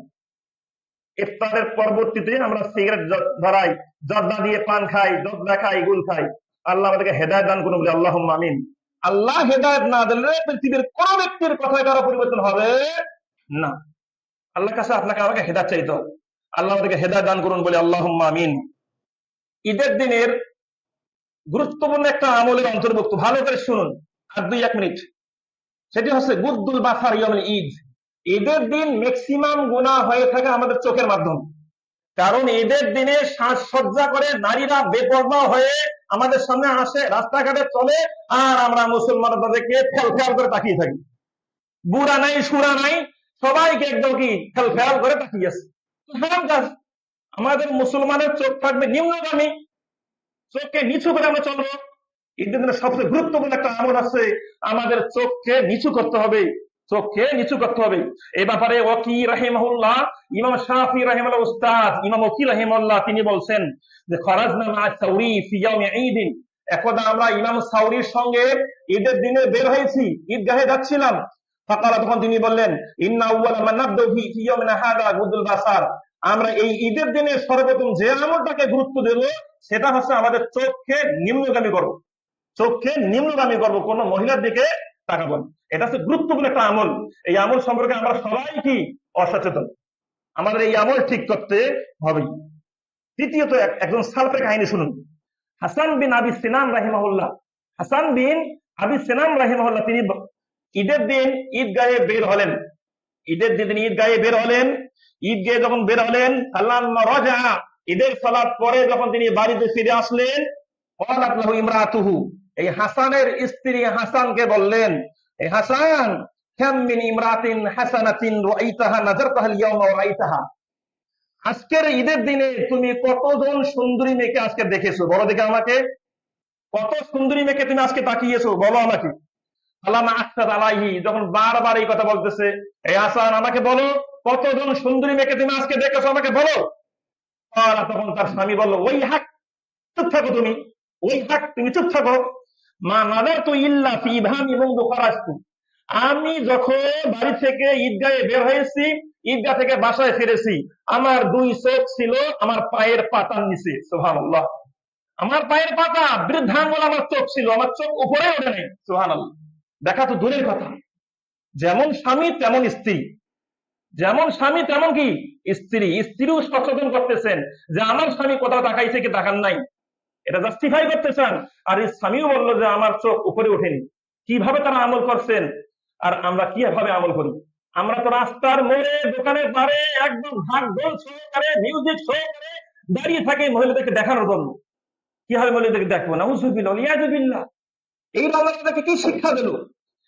ইফতারের পরবর্তীতে আমরা সিগারেট ধরাই, জর্দা দিয়ে পান খাই, জর্দা খাই, গুল খাই। আল্লাহ আমাদেরকে হেদায়েত দান করুন, বলে আল্লাহুম্মা আমিন। আল্লাহ হেদায়েত না দিলে পৃথিবীর কোন ব্যক্তির কথায় কারো পরিবর্তন হবে না। আল্লাহর কাছে আপনাকে আমাকে হেদায়েত চাইতে হবে। আল্লাহ আমাদেরকে হেদায়েত দান করুন, বলে আল্লাহুম্মা আমিন। ঈদের দিনের গুরুত্বপূর্ণ একটা আমলের অন্তর্ভুক্ত, ভালো করে শুনুন, আর 2-1 মিনিট, সেটি হচ্ছে গুদ্দুল বাসার ইয়াউমুল ঈদ। ঈদের দিন ম্যাক্সিমাম গুনাহ হয়ে থাকে আমাদের চোখের মাধ্যমে। কারণ ঈদের দিনে সাজসজ্জা করে নারীরা বেপরোয়া হয়ে আমাদের সামনে আসে, রাস্তাঘাটে চলে, আর আমরা মুসলমান তাদেরকে ফেল ফেল করে তাকিয়ে থাকি। বুড়া নাই সুরা নাই, সবাইকে একদম কি ফেল ফেল করে তাকিয়ে আছে। হারাম কাজ। আমাদের মুসলমানের চোখ থাকবে নিম্নগামী, চোখকে নিচু করে আমরা চলবো। ঈদের দিনে সবচেয়ে গুরুত্বপূর্ণ একটা আমল আছে, আমাদের চোখকে নিচু করতে হবে, চোখকে নিচু করতে হবে। এই ব্যাপারে ওয়াকি রাহিমাহুল্লাহ, ইমাম শাফি রাহিমাহুল্লাহ উস্তাদ ইমাম ওয়াকি রাহিমাহুল্লাহ তিনি বলছেন যে খরাজনা মা সাউরি ফি ইয়াউমি ঈদিন, একদা আমরা ইমাম সাউরির সঙ্গে ঈদের দিনে বের হয়েছি, ঈদগাহে যাচ্ছিলাম। ফাকালা, তখন তিনি বললেন ইন্না আউয়ালা মান নাবদু ফি ইয়াউমিনা হাযা গুদুল বাসার, আমরা এই ঈদের দিনে সর্বপ্রথম যে আমলটাকে গুরুত্ব দেব সেটা হচ্ছে আমাদের চোখকে নিম্নগামী করব, চোখকে নিম্নগামী করব, কোন মহিলার দিকে তাকাবো না। এটা হচ্ছে গুরুত্বপূর্ণ একটা আমল। এই আমল সম্পর্কে আমরা সবাই কি অসচেতন, আমাদের এই আমল ঠিক করতে হবে। তৃতীয়ত একজন সালফের কাহিনী শুনুন। হাসান বিন আবি সিনান রাহিমাহুল্লাহ, হাসান বিন আবি সিনান রাহিমাহুল্লাহ তিনি ঈদের দিন ঈদগাহে বের হলেন, ঈদের দিন ঈদগাহে বের হলেন। ঈদগাহে যখন বের হলেন, ফালাম্মা রাজা, ঈদের সালাত পরে যখন তিনি বাড়িতে ফিরে আসলেন, ক্বালাত লাহু ইমরাতুহু, এই হাসানের স্ত্রী হাসানকে বললেন, এই হাসান, কাম মিন ইমরাতিন হাসানাতিন রাআইতাহা নাযারতাহা আল-ইয়াওমা ওয়া রাআইতাহা, আজকের ঈদের দিনে তুমি কতজন সুন্দরী মেয়েকে আজকে দেখেছো, বলো দেখে আমাকে, কত সুন্দরী মেয়েকে তুমি আজকে তাকিয়েছো, বলো আমাকে। আল্লামা আখতার আলাইহি, যখন বারবার এই কথা বলতেছে, এই হাসান আমাকে বলো, কতজন সুন্দরী মেয়েকে তুমি আজকে দেখেছো, আমাকে বলো। তখন তার স্বামী বলল, ওই হাক, চুপ থাকো তুমি, ওই হাক, তুমি চুপ থাকো। মা নাযারতু ইল্লা ফি ইবহামি মুনযু খারাজতু, আমি যখন বাড়ি থেকে ঈদগাহে বের হয়েছি, ঈদগাহ থেকে বাসায় ফিরেছি, আমার দুই চোখ ছিল আমার পায়ের পাতার নিচে। সুবহানাল্লাহ, আমার পায়ের পাতা, বৃদ্ধাঙ্গুল আমার চোখ ছিল, আমার চোখ উপরে ওঠে নাই। সুবহানাল্লাহ, দেখা তো দূরের কথা। যেমন স্বামী তেমন স্ত্রী, যেমন স্বামী তেমন কি স্ত্রী, স্ত্রীও সচেতন করতেছেন যে আমার স্বামী কোথাও তাকাইছে কি তাকান নাই, এটা জাস্টিফাই করতে চান। আর এই স্বামীও বললো যে আমার চোখ উপরে ওঠেনি। কিভাবে তারা আমল করছেন আর আমরা কিভাবে আমল করি? আমরা তো রাস্তার মোড়ে, দোকানের ধারে একদম ঢাক ঢোল সহকারে, মিউজিক সহকারে দাঁড়িয়ে থাকি মহিলাদেরকে দেখানোর জন্য। কিভাবে মহিলাদেরকে দেখবো? নাউযুবিল্লাহ, ইয়াযুবিল্লাহ। এই আমাদেরকে কি শিক্ষা দিল?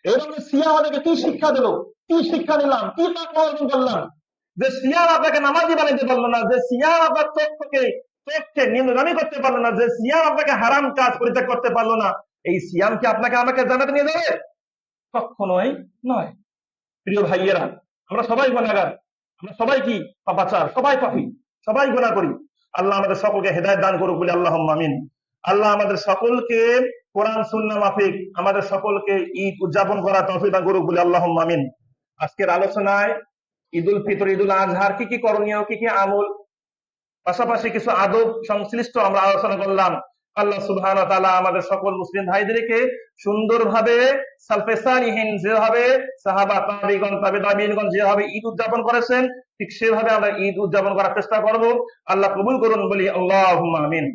এই সিয়া আমাদেরকে কি শিক্ষা দিল? কি শিক্ষা নিলাম, কি তাকওয়া অর্জন করলাম? যে সিয়াম আপনাকে নামাজি বানাইতে পারলো না, যে সিয়াম আপনার চোখকে নিম্নগামী করতে পারলো না, যে সিয়াম আপনাকে হারাম কাজ পরিত্যাগ করতে পারলো না, এই সিয়াম কি আপনাকে আমাকে জান্নাতে নিয়ে যাবে? কখনোই নয়। প্রিয় ভাইয়েরা, আমরা সবাই গুনাহগার, আমরা সবাই কি পাপাচার, সবাই পাপী, সবাই গুনাহ করি। আল্লাহ আমাদের সকলকে হেদায়েত দান করুক বলে আল্লাহুম্মা আমিন। আল্লাহ আমাদের সকলকে কোরআন সুন্নাহ মাফিক আমাদের সকলকে ঈদ উদযাপন করা তৌফিক দান করুক বলে আল্লাহুম্মা আমিন। আজকের আলোচনায় ঈদুল ফিতর, ঈদুল আজহার কি কি করণীয়, কি কি আমল, পাশাপাশি কিছু আদব সংশ্লিষ্ট আমরা আলোচনা করলাম। আল্লাহ সুবহানাহু ওয়া তাআলা আমাদের সকল মুসলিম ভাইদেরকে সুন্দরভাবে সালফে সালিহিন যেভাবে সাহাবা তাবিঈন তাবে তাবিঈনগণ যেভাবে ঈদ উদযাপন করেছেন, ঠিক সেভাবে আমরা ঈদ উদযাপন করার চেষ্টা করব। আল্লাহ কবুল করুন বলি আল্লাহুম্মা আমিন।